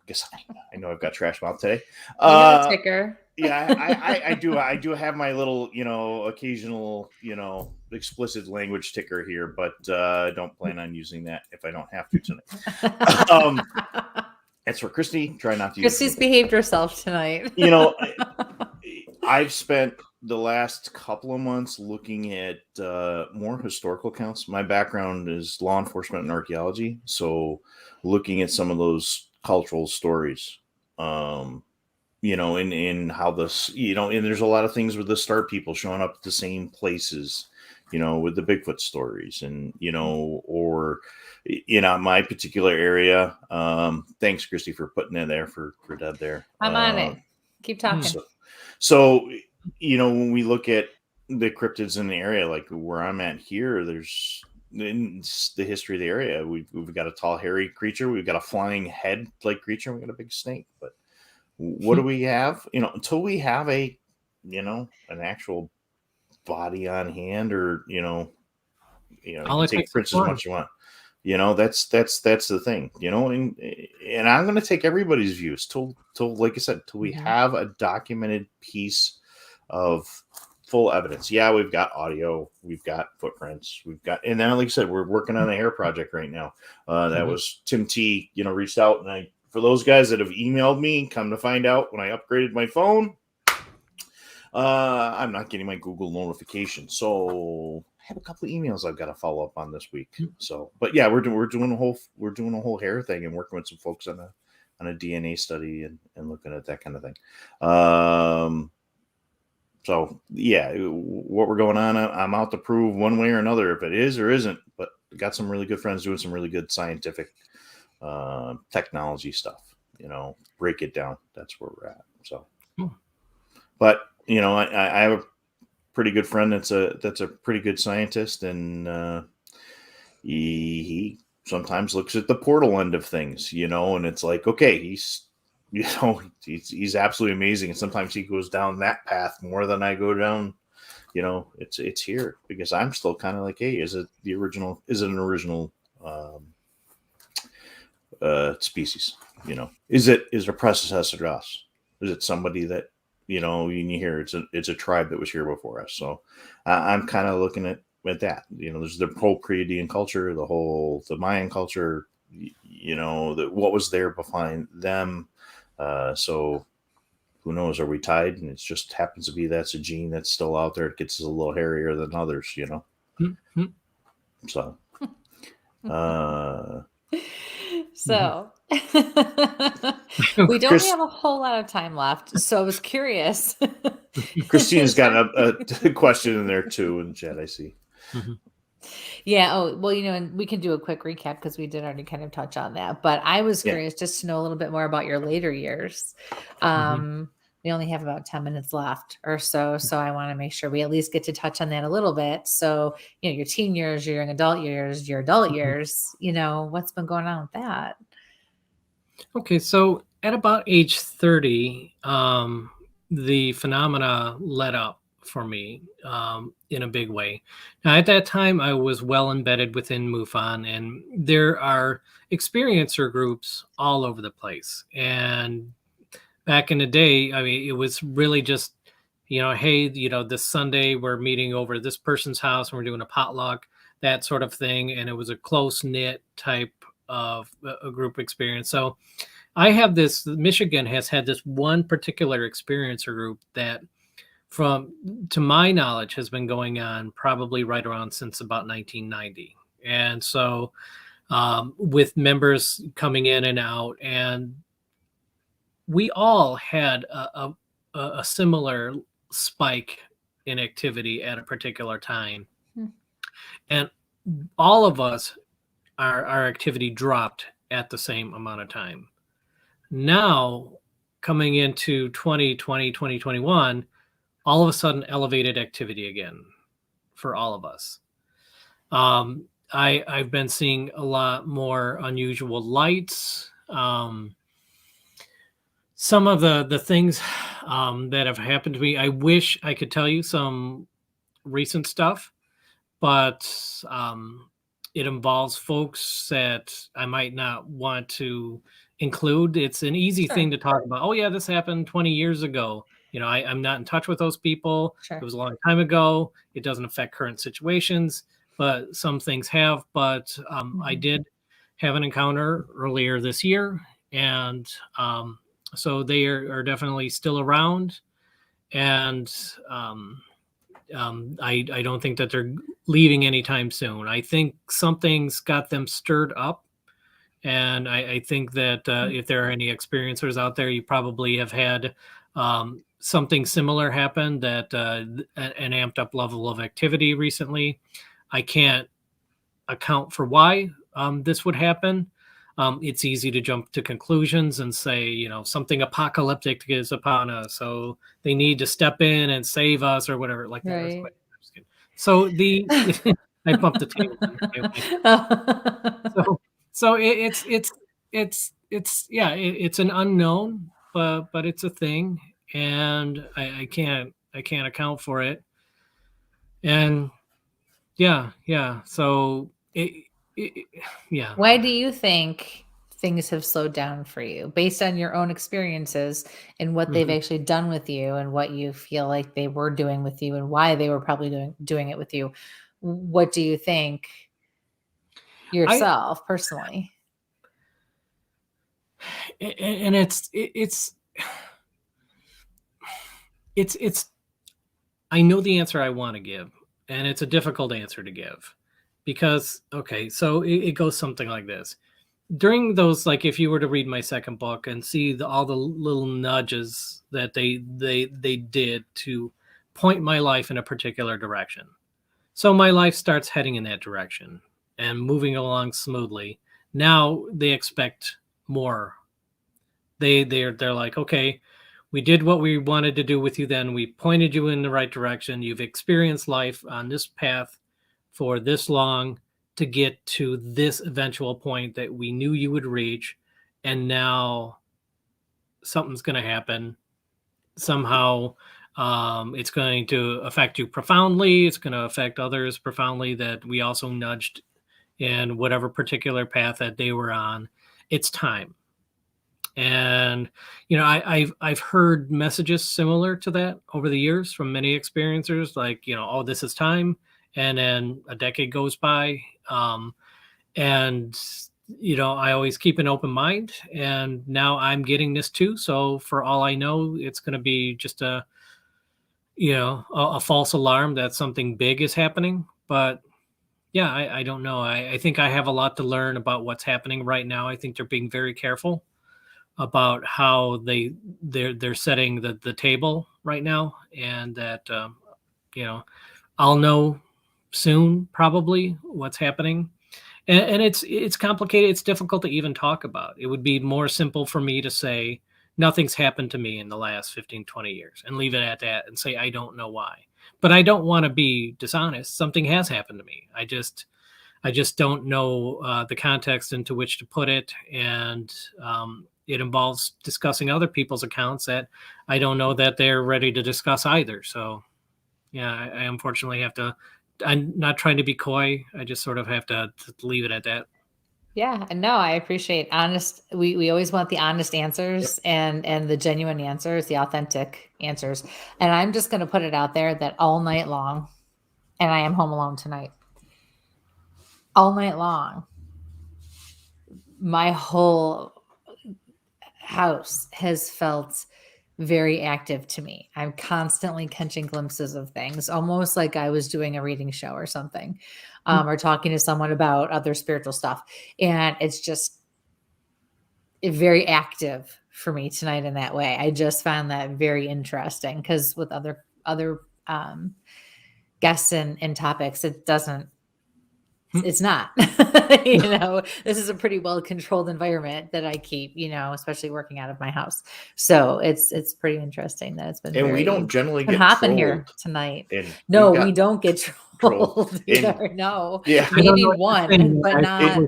guess I know I've got trash mouth today.
Ticker.
Yeah, I do have my little, occasional, explicit language ticker here, but don't plan on using that if I don't have to tonight. That's for Kristie. Try not to.
Kristie's behaved herself tonight.
I've spent the last couple of months looking at more historical accounts. My background is law enforcement and archaeology, so looking at some of those cultural stories. In how this, and there's a lot of things with the star people showing up at the same places, with the Bigfoot stories and, or my particular area. Thanks, Kristie, for putting it there for Deb there.
I'm on it. Keep talking.
So, when we look at the cryptids in the area, like where I'm at here, there's in the history of the area, we've got a tall, hairy creature. We've got a flying head-like creature. We've got a big snake, but what do we have? Until we have an actual body on hand, or you can take prints as much as you want. That's the thing. And I'm going to take everybody's views till like I said, till we have a documented piece of full evidence. Yeah, we've got audio, we've got footprints, and then like I said, we're working on a hair project right now. That was Tim T. Reached out, and for those guys that have emailed me, come to find out, when I upgraded my phone, I'm not getting my Google notification. So I have a couple of emails I've got to follow up on this week. So, but yeah, we're doing a whole hair thing and working with some folks on a DNA study and looking at that kind of thing. So yeah, what we're going on, I'm out to prove one way or another if it is or isn't. But got some really good friends doing some really good scientific technology stuff, break it down. That's where we're at. So, but I have a pretty good friend that's a pretty good scientist, and he sometimes looks at the portal end of things, and it's like, okay, he's absolutely amazing, and sometimes he goes down that path more than I go down. It's here because I'm still kind of like, hey, is it an original species? Is it a predecessor to us? Is it somebody that you hear it's a tribe that was here before us? So I'm kind of looking at that. There's the whole Pleiadian culture, the Mayan culture, what was there behind them. So who knows? Are we tied? And it just happens to be that's a gene that's still out there. It gets us a little hairier than others,
Mm-hmm.
So.
So we don't have a whole lot of time left. So I was curious.
Christina's got a question in there too in the chat, I see.
Mm-hmm.
Yeah. Oh, well, and we can do a quick recap because we did already kind of touch on that. But I was curious just to know a little bit more about your later years. We only have about 10 minutes left or so. So I want to make sure we at least get to touch on that a little bit. So, your teen years, your young adult years, your adult years, what's been going on with that?
Okay. So at about age 30, the phenomena let up for me in a big way. Now, at that time, I was well embedded within MUFON, and there are experiencer groups all over the place. And back in the day, I mean, it was really just, hey, this Sunday we're meeting over this person's house and we're doing a potluck, that sort of thing. And it was a close knit type of a group experience. So I have Michigan has had this one particular experiencer group that, to my knowledge, has been going on probably right around since about 1990. And so with members coming in and out, and we all had a similar spike in activity at a particular time. And all of us, our activity dropped at the same amount of time. Now, coming into 2020, 2021, all of a sudden elevated activity again for all of us. I've been seeing a lot more unusual lights. Some of the things that have happened to me, I wish I could tell you some recent stuff, but it involves folks that I might not want to include. It's an easy
Sure.
thing to talk about. Oh yeah, this happened 20 years ago. I'm not in touch with those people.
Sure.
It was a long time ago. It doesn't affect current situations, but some things have. But I did have an encounter earlier this year, and so they are definitely still around. And I don't think that they're leaving anytime soon. I think something's got them stirred up. And I think that if there are any experiencers out there, you probably have had something similar happen, that an amped up level of activity recently. I can't account for why this would happen. It's easy to jump to conclusions and say, something apocalyptic is upon us, so they need to step in and save us or whatever, like that.
Right.
So I bumped the table. So it's an unknown, but it's a thing, and I can't account for it. And so yeah.
Why do you think things have slowed down for you, based on your own experiences and what they've actually done with you, and what you feel like they were doing with you, and why they were probably doing it with you? What do you think yourself personally?
And it's I know the answer I want to give, and it's a difficult answer to give, because so it goes something like this. During those, like, if you were to read my second book and see all the little nudges that they did to point my life in a particular direction. So my life starts heading in that direction and moving along smoothly. Now they expect more. They're like, okay, we did what we wanted to do with you then. We pointed you in the right direction. You've experienced life on this path for this long to get to this eventual point that we knew you would reach. And now something's going to happen. Somehow it's going to affect you profoundly. It's going to affect others profoundly that we also nudged in whatever particular path that they were on. It's time. And, I've heard messages similar to that over the years from many experiencers, like, oh, this is time. And then a decade goes by. And, I always keep an open mind, and now I'm getting this too. So for all I know, it's going to be just a false alarm that something big is happening. But yeah, I don't know. I think I have a lot to learn about what's happening right now. I think they're being very careful about how they're setting the table right now, and that I'll know soon probably what's happening. And it's complicated. It's difficult to even talk about. It would be more simple for me to say nothing's happened to me in the last 15, 20 years and leave it at that and say I don't know why. But I don't want to be dishonest. Something has happened to me. I just don't know the context into which to put it, and it involves discussing other people's accounts that I don't know that they're ready to discuss either. So yeah, I unfortunately have to. I'm not trying to be coy. I just sort of have to leave it at that.
Yeah, no, I appreciate honest. We always want the honest answers, and the genuine answers, the authentic answers. And I'm just going to put it out there that all night long, and I am home alone tonight, all night long, my whole house has felt very active to me. I'm constantly catching glimpses of things, almost like I was doing a reading show or something, or talking to someone about other spiritual stuff. And it's just very active for me tonight in that way. I just found that very interesting, because with other guests and topics, it doesn't It's not. This is a pretty well controlled environment that I keep, especially working out of my house. So it's pretty interesting that it's been.
And we don't generally get
hopping
trolled
here tonight.
and
No, we don't get trolled either.
And,
no,
yeah,
maybe one, but not.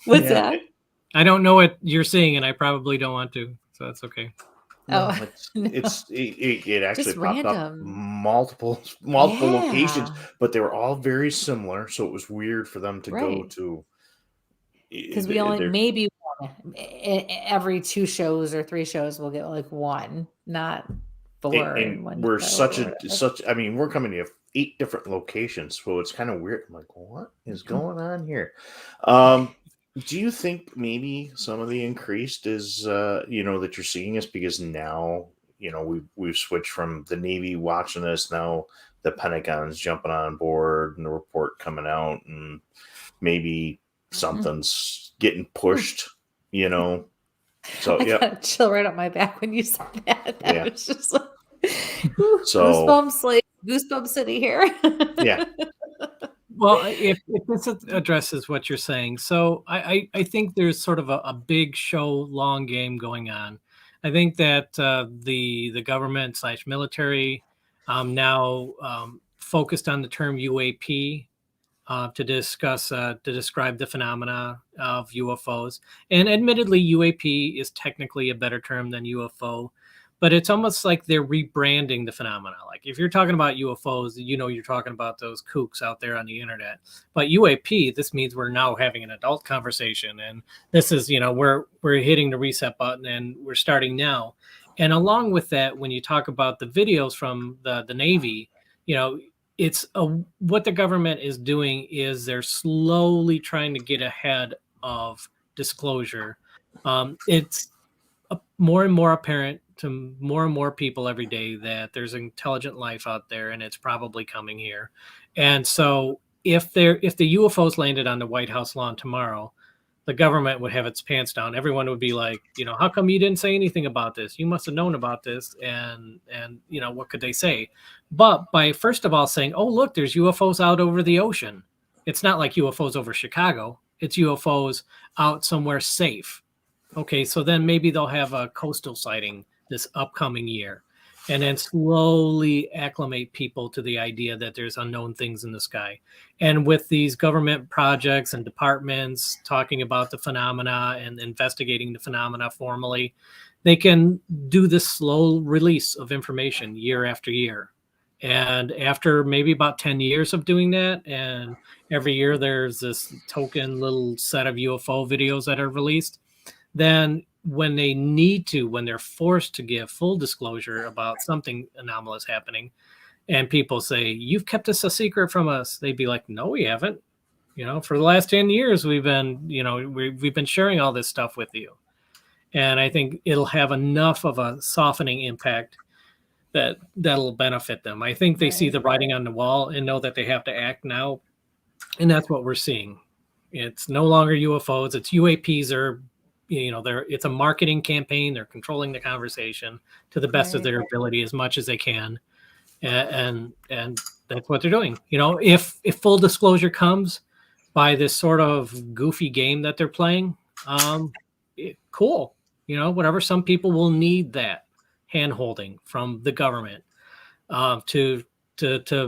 What's that?
I don't know what you're seeing, and I probably don't want to, so that's okay.
No,
Oh,
it actually
Just
popped up
random.
multiple locations, but they were all very similar. So it was weird for them to go
Right.
to,
because we only maybe one every 2 shows or 3 shows we'll get like one, not 4. in one
we're
show
such. I mean, we're coming to 8 different locations, so it's kind of weird. I'm like, what is going on here? Do you think maybe some of the increased is, that you're seeing is because now, we've switched from the Navy watching this, now the Pentagon's jumping on board and the report coming out, and maybe something's getting pushed, So,
I
yeah.
got a chill right up my back when you said that. That was just like,
So,
goosebumps city here.
Yeah.
Well, if this addresses what you're saying, so I think there's sort of a big show, long game going on. I think that the government / military now focused on the term UAP to describe the phenomena of UFOs. And admittedly, UAP is technically a better term than UFO. But it's almost like they're rebranding the phenomena. Like if you're talking about UFOs, you're talking about those kooks out there on the internet. But UAP, this means we're now having an adult conversation, and this is, we're hitting the reset button, and we're starting now. And along with that, when you talk about the videos from the Navy, it's what the government is doing is they're slowly trying to get ahead of disclosure. It's more and more apparent to more and more people every day that there's intelligent life out there, and it's probably coming here. And so if the UFOs landed on the White House lawn tomorrow, the government would have its pants down. Everyone would be like, how come you didn't say anything about this? You must have known about this. And what could they say? But by first of all saying, oh, look, there's UFOs out over the ocean. It's not like UFOs over Chicago. It's UFOs out somewhere safe. Okay, so then maybe they'll have a coastal sighting this upcoming year, and then slowly acclimate people to the idea that there's unknown things in the sky. And with these government projects and departments talking about the phenomena and investigating the phenomena formally, they can do this slow release of information year after year. And after maybe about 10 years of doing that, and every year there's this token little set of UFO videos that are released, then when they're forced to give full disclosure about something anomalous happening, and people say, you've kept this a secret from us, they'd be like, no, we haven't. For the last 10 years, we've been sharing all this stuff with you. And I think it'll have enough of a softening impact that'll benefit them. I think they see the writing on the wall and know that they have to act now. And that's what we're seeing. It's no longer UFOs, it's UAPs are, it's a marketing campaign. They're controlling the conversation to the best of their ability as much as they can. And that's what they're doing. If full disclosure comes by this sort of goofy game that they're playing, cool. Whatever, some people will need that hand holding from the government to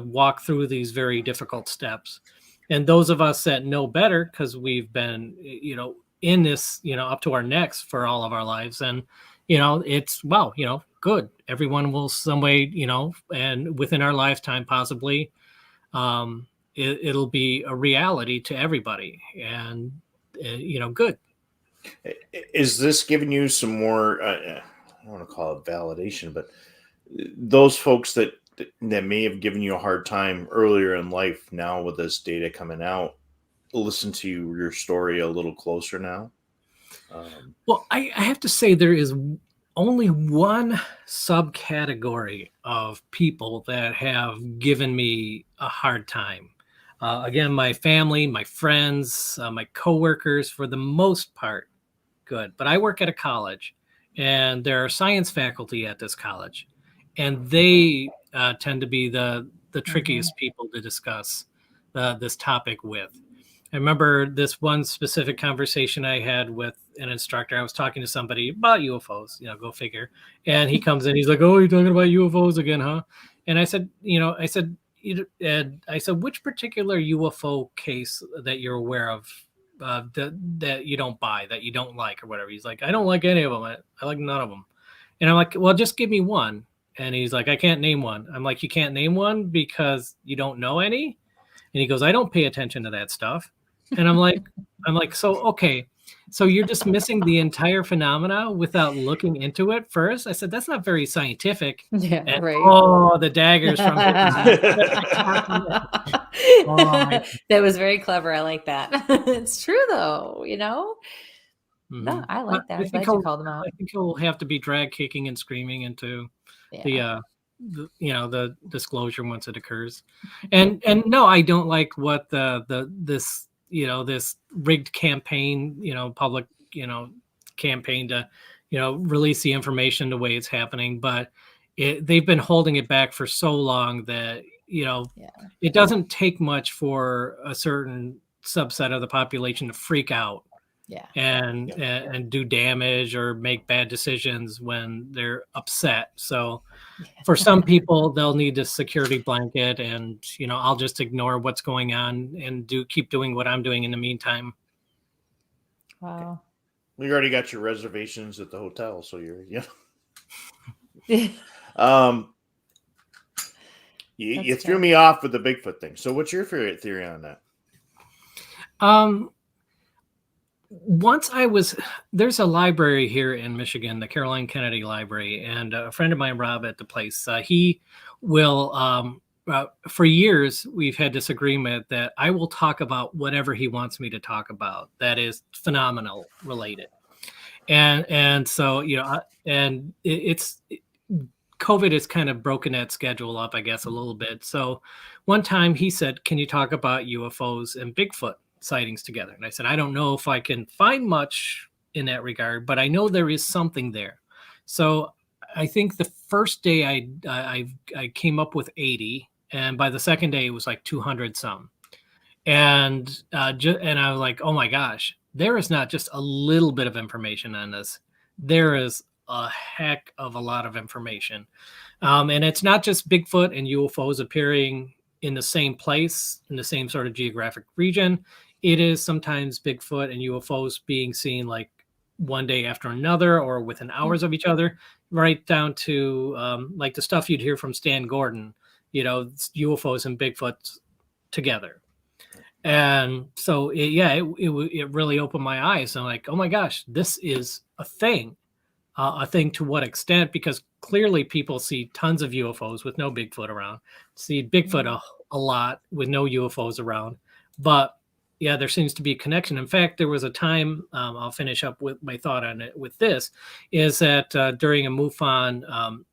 walk through these very difficult steps. And those of us that know better, because we've been, in this, up to our necks for all of our lives. And, it's, well, good. Everyone will some way, and within our lifetime, possibly, it'll be a reality to everybody. And, good.
Is this giving you some more, I don't want to call it validation, but those folks that may have given you a hard time earlier in life, now with this data coming out, listen to your story a little closer now?
Well, I have to say there is only one subcategory of people that have given me a hard time. Again, my family, my friends, my coworkers, for the most part, good. But I work at a college, and there are science faculty at this college, and they tend to be the trickiest people to discuss this topic with. I remember this one specific conversation I had with an instructor. I was talking to somebody about UFOs, go figure. And he comes in, he's like, "Oh, you're talking about UFOs again, huh?" And I said, which particular UFO case that you're aware of that you don't buy, that you don't like or whatever? He's like, "I don't like any of them. I like none of them." And I'm like, "Well, just give me one." And he's like, "I can't name one." I'm like, "You can't name one because you don't know any?" And he goes, "I don't pay attention to that stuff." And I'm like, "So, okay. So you're dismissing the entire phenomena without looking into it first?" I said, "That's not very scientific."
Yeah,
And,
right.
oh, the daggers from
That was very clever. I like that. It's true though,
Mhm.
No, I like that.
I
I'm
think
glad you called them out.
I think he'll have to be drag kicking and screaming into the disclosure once it occurs. And no, I don't like what this rigged campaign, public, campaign to, release the information the way it's happening. But they've been holding it back for so long that, it doesn't take much for a certain subset of the population to freak out. And do damage or make bad decisions when they're upset. So for some people, they'll need a security blanket, and I'll just ignore what's going on and keep doing what I'm doing in the meantime.
Wow.
You already got your reservations at the hotel, so you're you threw me off with the Bigfoot thing. So what's your favorite theory on that?
There's a library here in Michigan, the Caroline Kennedy Library, and a friend of mine, Rob, at the place, he will, for years, we've had this agreement that I will talk about whatever he wants me to talk about that is phenomenal related. And so, COVID has kind of broken that schedule up, I guess, a little bit. So one time he said, "Can you talk about UFOs and Bigfoot sightings together?" And I said, "I don't know if I can find much in that regard, but I know there is something there." So I think the first day I came up with 80, and by the second day it was like 200 some. And and I was like, "Oh my gosh, there is not just a little bit of information on this. There is a heck of a lot of information." And it's not just Bigfoot and UFOs appearing in the same place, in the same sort of geographic region. It is sometimes Bigfoot and UFOs being seen like one day after another or within hours of each other, right down to like the stuff you'd hear from Stan Gordon, UFOs and Bigfoot together. And so, it really opened my eyes. I'm like, "Oh my gosh, this is a thing to what extent?" Because clearly people see tons of UFOs with no Bigfoot around, see Bigfoot a lot with no UFOs around. But yeah, there seems to be a connection. In fact, there was a time, I'll finish up with my thought on it with this, is that during a MUFON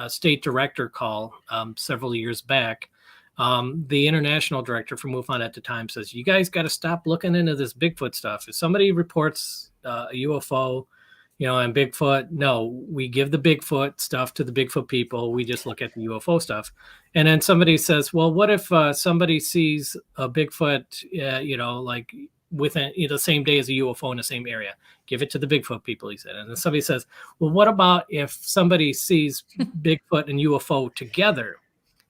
state director call several years back, the international director for MUFON at the time says, "You guys got to stop looking into this Bigfoot stuff. If somebody reports a UFO, and Bigfoot, no, we give the Bigfoot stuff to the Bigfoot people. We just look at the UFO stuff." And then somebody says, "Well, what if somebody sees a Bigfoot, like within the same day as a UFO in the same area? Give it to the Bigfoot people," he said. And then somebody says, "Well, what about if somebody sees Bigfoot and UFO together?"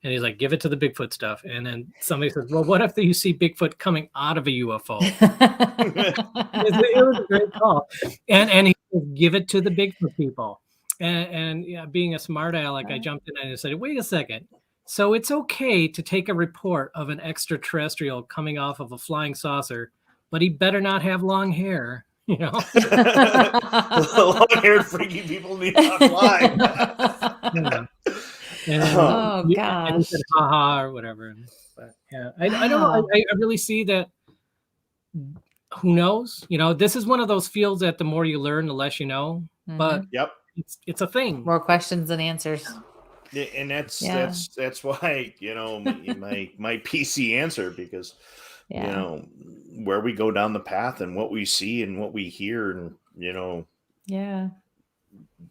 And he's like, "Give it to the Bigfoot stuff." And then somebody says, "Well, what if you see Bigfoot coming out of a UFO?" It was a great call. And he said, "Give it to the Bigfoot people." And being a smart aleck, I jumped in and I said, "Wait a second. So it's okay to take a report of an extraterrestrial coming off of a flying saucer, but he better not have long hair."
Long-haired freaky people need not fly.
And
gosh.
And he said, "Ha or whatever." But yeah, I don't know. I really see that. Who knows? This is one of those fields that the more you learn, the less you know. But it's a thing.
More questions than answers.
And that's why my PC answer, because where we go down the path and what we see and what we hear, and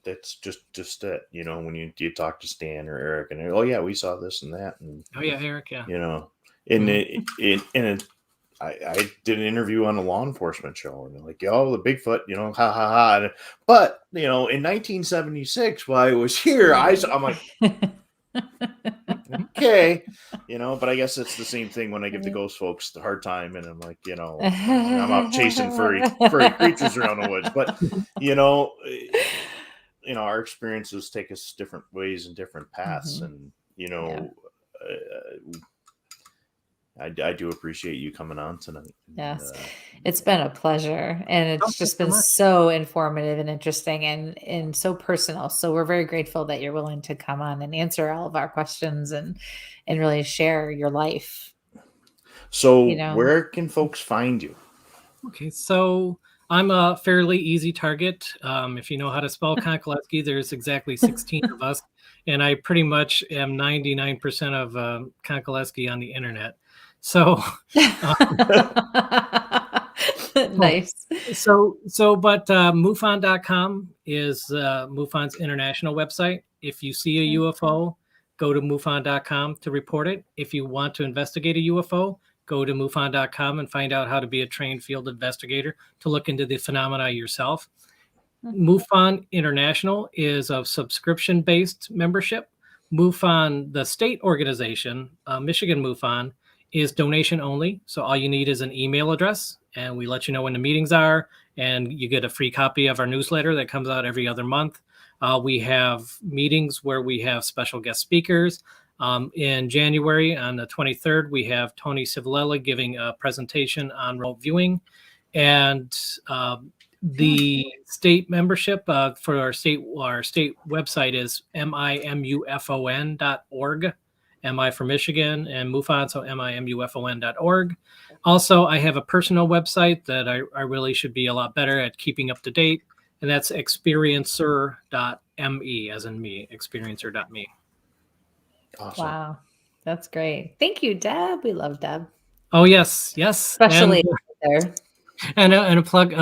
that's just it. When you talk to Stan or Eric and we saw this and that, and
Eric,
and I did an interview on a law enforcement show, and they're like, "Yo, the Bigfoot, ha ha ha." But in 1976, while I was here, I'm like, okay, But I guess it's the same thing when I give the ghost folks the hard time, and I'm like, I'm out chasing furry creatures around the woods. But our experiences take us different ways and different paths, and I do appreciate you coming on tonight.
Yes, it's been a pleasure, and it's just been so informative and interesting and so personal. So we're very grateful that you're willing to come on and answer all of our questions and really share your life.
So where can folks find you?
Okay, so I'm a fairly easy target. If you know how to spell Konkoleski, there's exactly 16 of us, and I pretty much am 99% of Konkoleski on the internet. So
nice.
But MUFON.com is MUFON's international website. If you see a UFO, go to MUFON.com to report it. If you want to investigate a UFO, go to MUFON.com and find out how to be a trained field investigator to look into the phenomena yourself. MUFON International is a subscription-based membership. MUFON, the state organization, Michigan MUFON, is donation only. So all you need is an email address, and we let you know when the meetings are, and you get a free copy of our newsletter that comes out every other month. We have meetings where we have special guest speakers. In January, on the 23rd, we have Tony Civilella giving a presentation on remote viewing. And the state membership for our state website is mimufon.org. MI for Michigan and MUFON, so mimufon.org. Also, I have a personal website that I really should be a lot better at keeping up to date, and that's experiencer.me, as in me, experiencer.me.
Awesome. Wow, that's great. Thank you, Deb. We love Deb.
Oh, yes.
Especially there.
And a plug,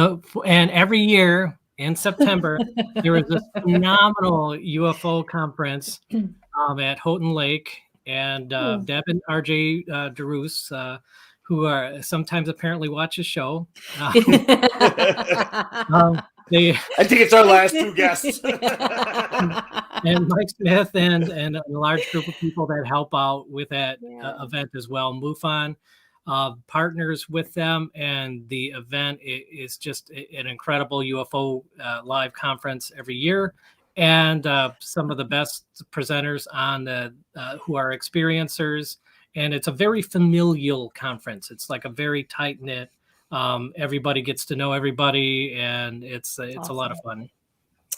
and every year in September, there is this phenomenal UFO conference at Houghton Lake. And Deb and RJ DeRoos, who are sometimes apparently watch the show. I
think it's our last two guests.
And Mike Smith and a large group of people that help out with that event as well. MUFON partners with them, and the event is just an incredible UFO live conference every year. And some of the best presenters on who are experiencers, and it's a very familial conference. It's like a very tight knit. Everybody gets to know everybody, and it's awesome. A lot of fun.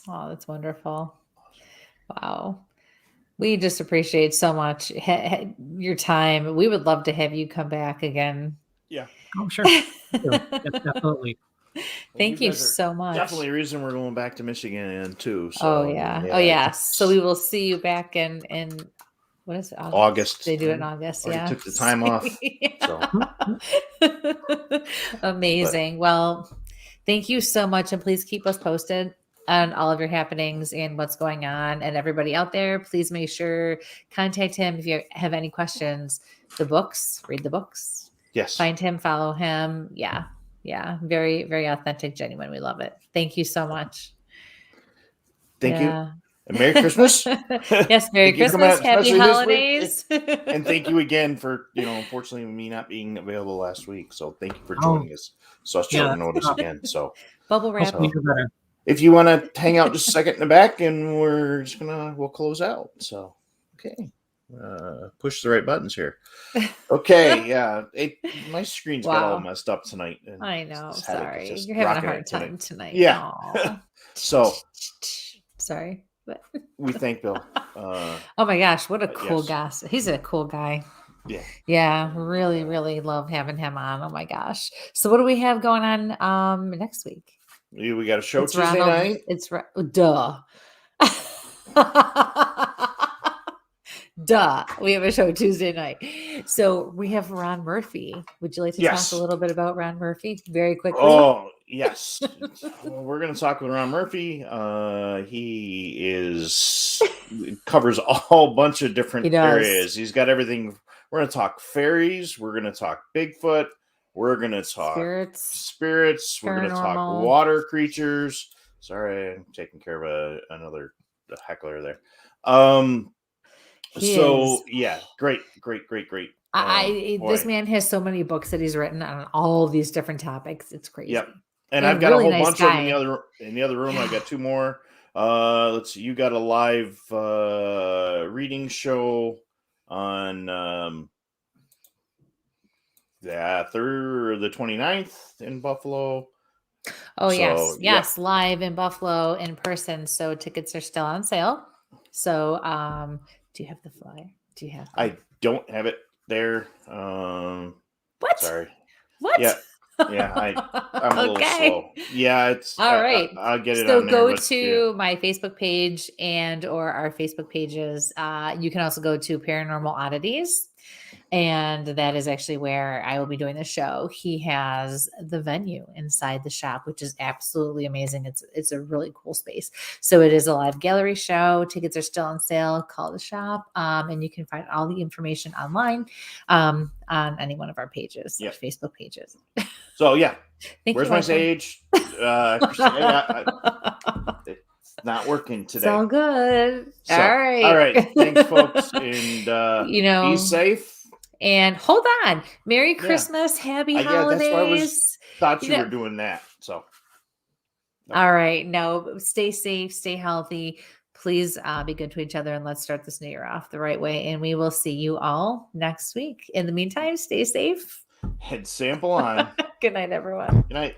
Oh, that's wonderful! Wow, we just appreciate so much your time. We would love to have you come back again.
Yeah.
Oh, sure. Yes, absolutely.
Thank you so much.
Definitely a reason we're going back to Michigan too. So,
oh yeah. So we will see you back in what is it?
August.
They do it in August.
Yeah. Took the time off.
So. Amazing. Well, thank you so much, and please keep us posted on all of your happenings and what's going on. And everybody out there, please make sure contact him if you have any questions. The books, read the books.
Yes.
Find him, follow him. Yeah. Very, very authentic, genuine. We love it. Thank you so much.
Thank you. And Merry Christmas.
Yes, Merry Christmas. Happy holidays.
And thank you again for, unfortunately me not being available last week. So thank you for joining us. Such short notice again. So
bubble wrap.
If you want to hang out just a second in the back, and we'll close out. So, okay. Push the right buttons here. Okay, yeah. My screen's got all messed up tonight.
I know. Sorry. You're having a hard time tonight.
Yeah. So
sorry. But
we thank Bill.
Oh my gosh, what a cool guy. He's a cool guy. Yeah. Really, really love having him on. Oh my gosh. So what do we have going on next week?
We got a show Tuesday night.
Duh. Duh. We have a show Tuesday night. So we have Ron Murphy. Would you like to talk a little bit about Ron Murphy very quickly?
Oh, yes. We're going to talk with Ron Murphy. He covers a whole bunch of different areas. He's got everything. We're going to talk fairies. We're going to talk Bigfoot. We're going to talk spirits. We're going to talk
paranormal.
water creatures. Sorry, I'm taking care of another heckler there. Yeah, great.
This man has so many books that he's written on all these different topics. It's crazy.
Yep. And I've got
really
a whole
nice
bunch
guy.
of them in the other room. I got 2 more. Let's see. You got a live reading show on the 29th in Buffalo.
Oh, yes, live in Buffalo in person. So tickets are still on sale. So, do you have the flyer? Do you have?
I don't have it there.
What?
Sorry.
What?
Yeah. I'm a little slow. Yeah, it's
all right.
I'll get it.
So
on there,
go to my Facebook page or our Facebook pages. You can also go to Paranormal Oddities. And that is actually where I will be doing the show. He has the venue inside the shop, which is absolutely amazing. It's a really cool space. So it is a live gallery show. Tickets are still on sale. Call the shop. And you can find all the information online on any one of our pages, our Facebook pages.
So yeah.
Where's
my sage? It's not working today.
It's all good. All right.
All right. Thanks, folks. And be safe.
And hold on. Merry Christmas. Happy holidays.
Thought you were doing that. So.
All right. No, stay safe. Stay healthy. Please be good to each other. And let's start this new year off the right way. And we will see you all next week. In the meantime, stay safe.
Head sample on.
Good night, everyone.
Good night.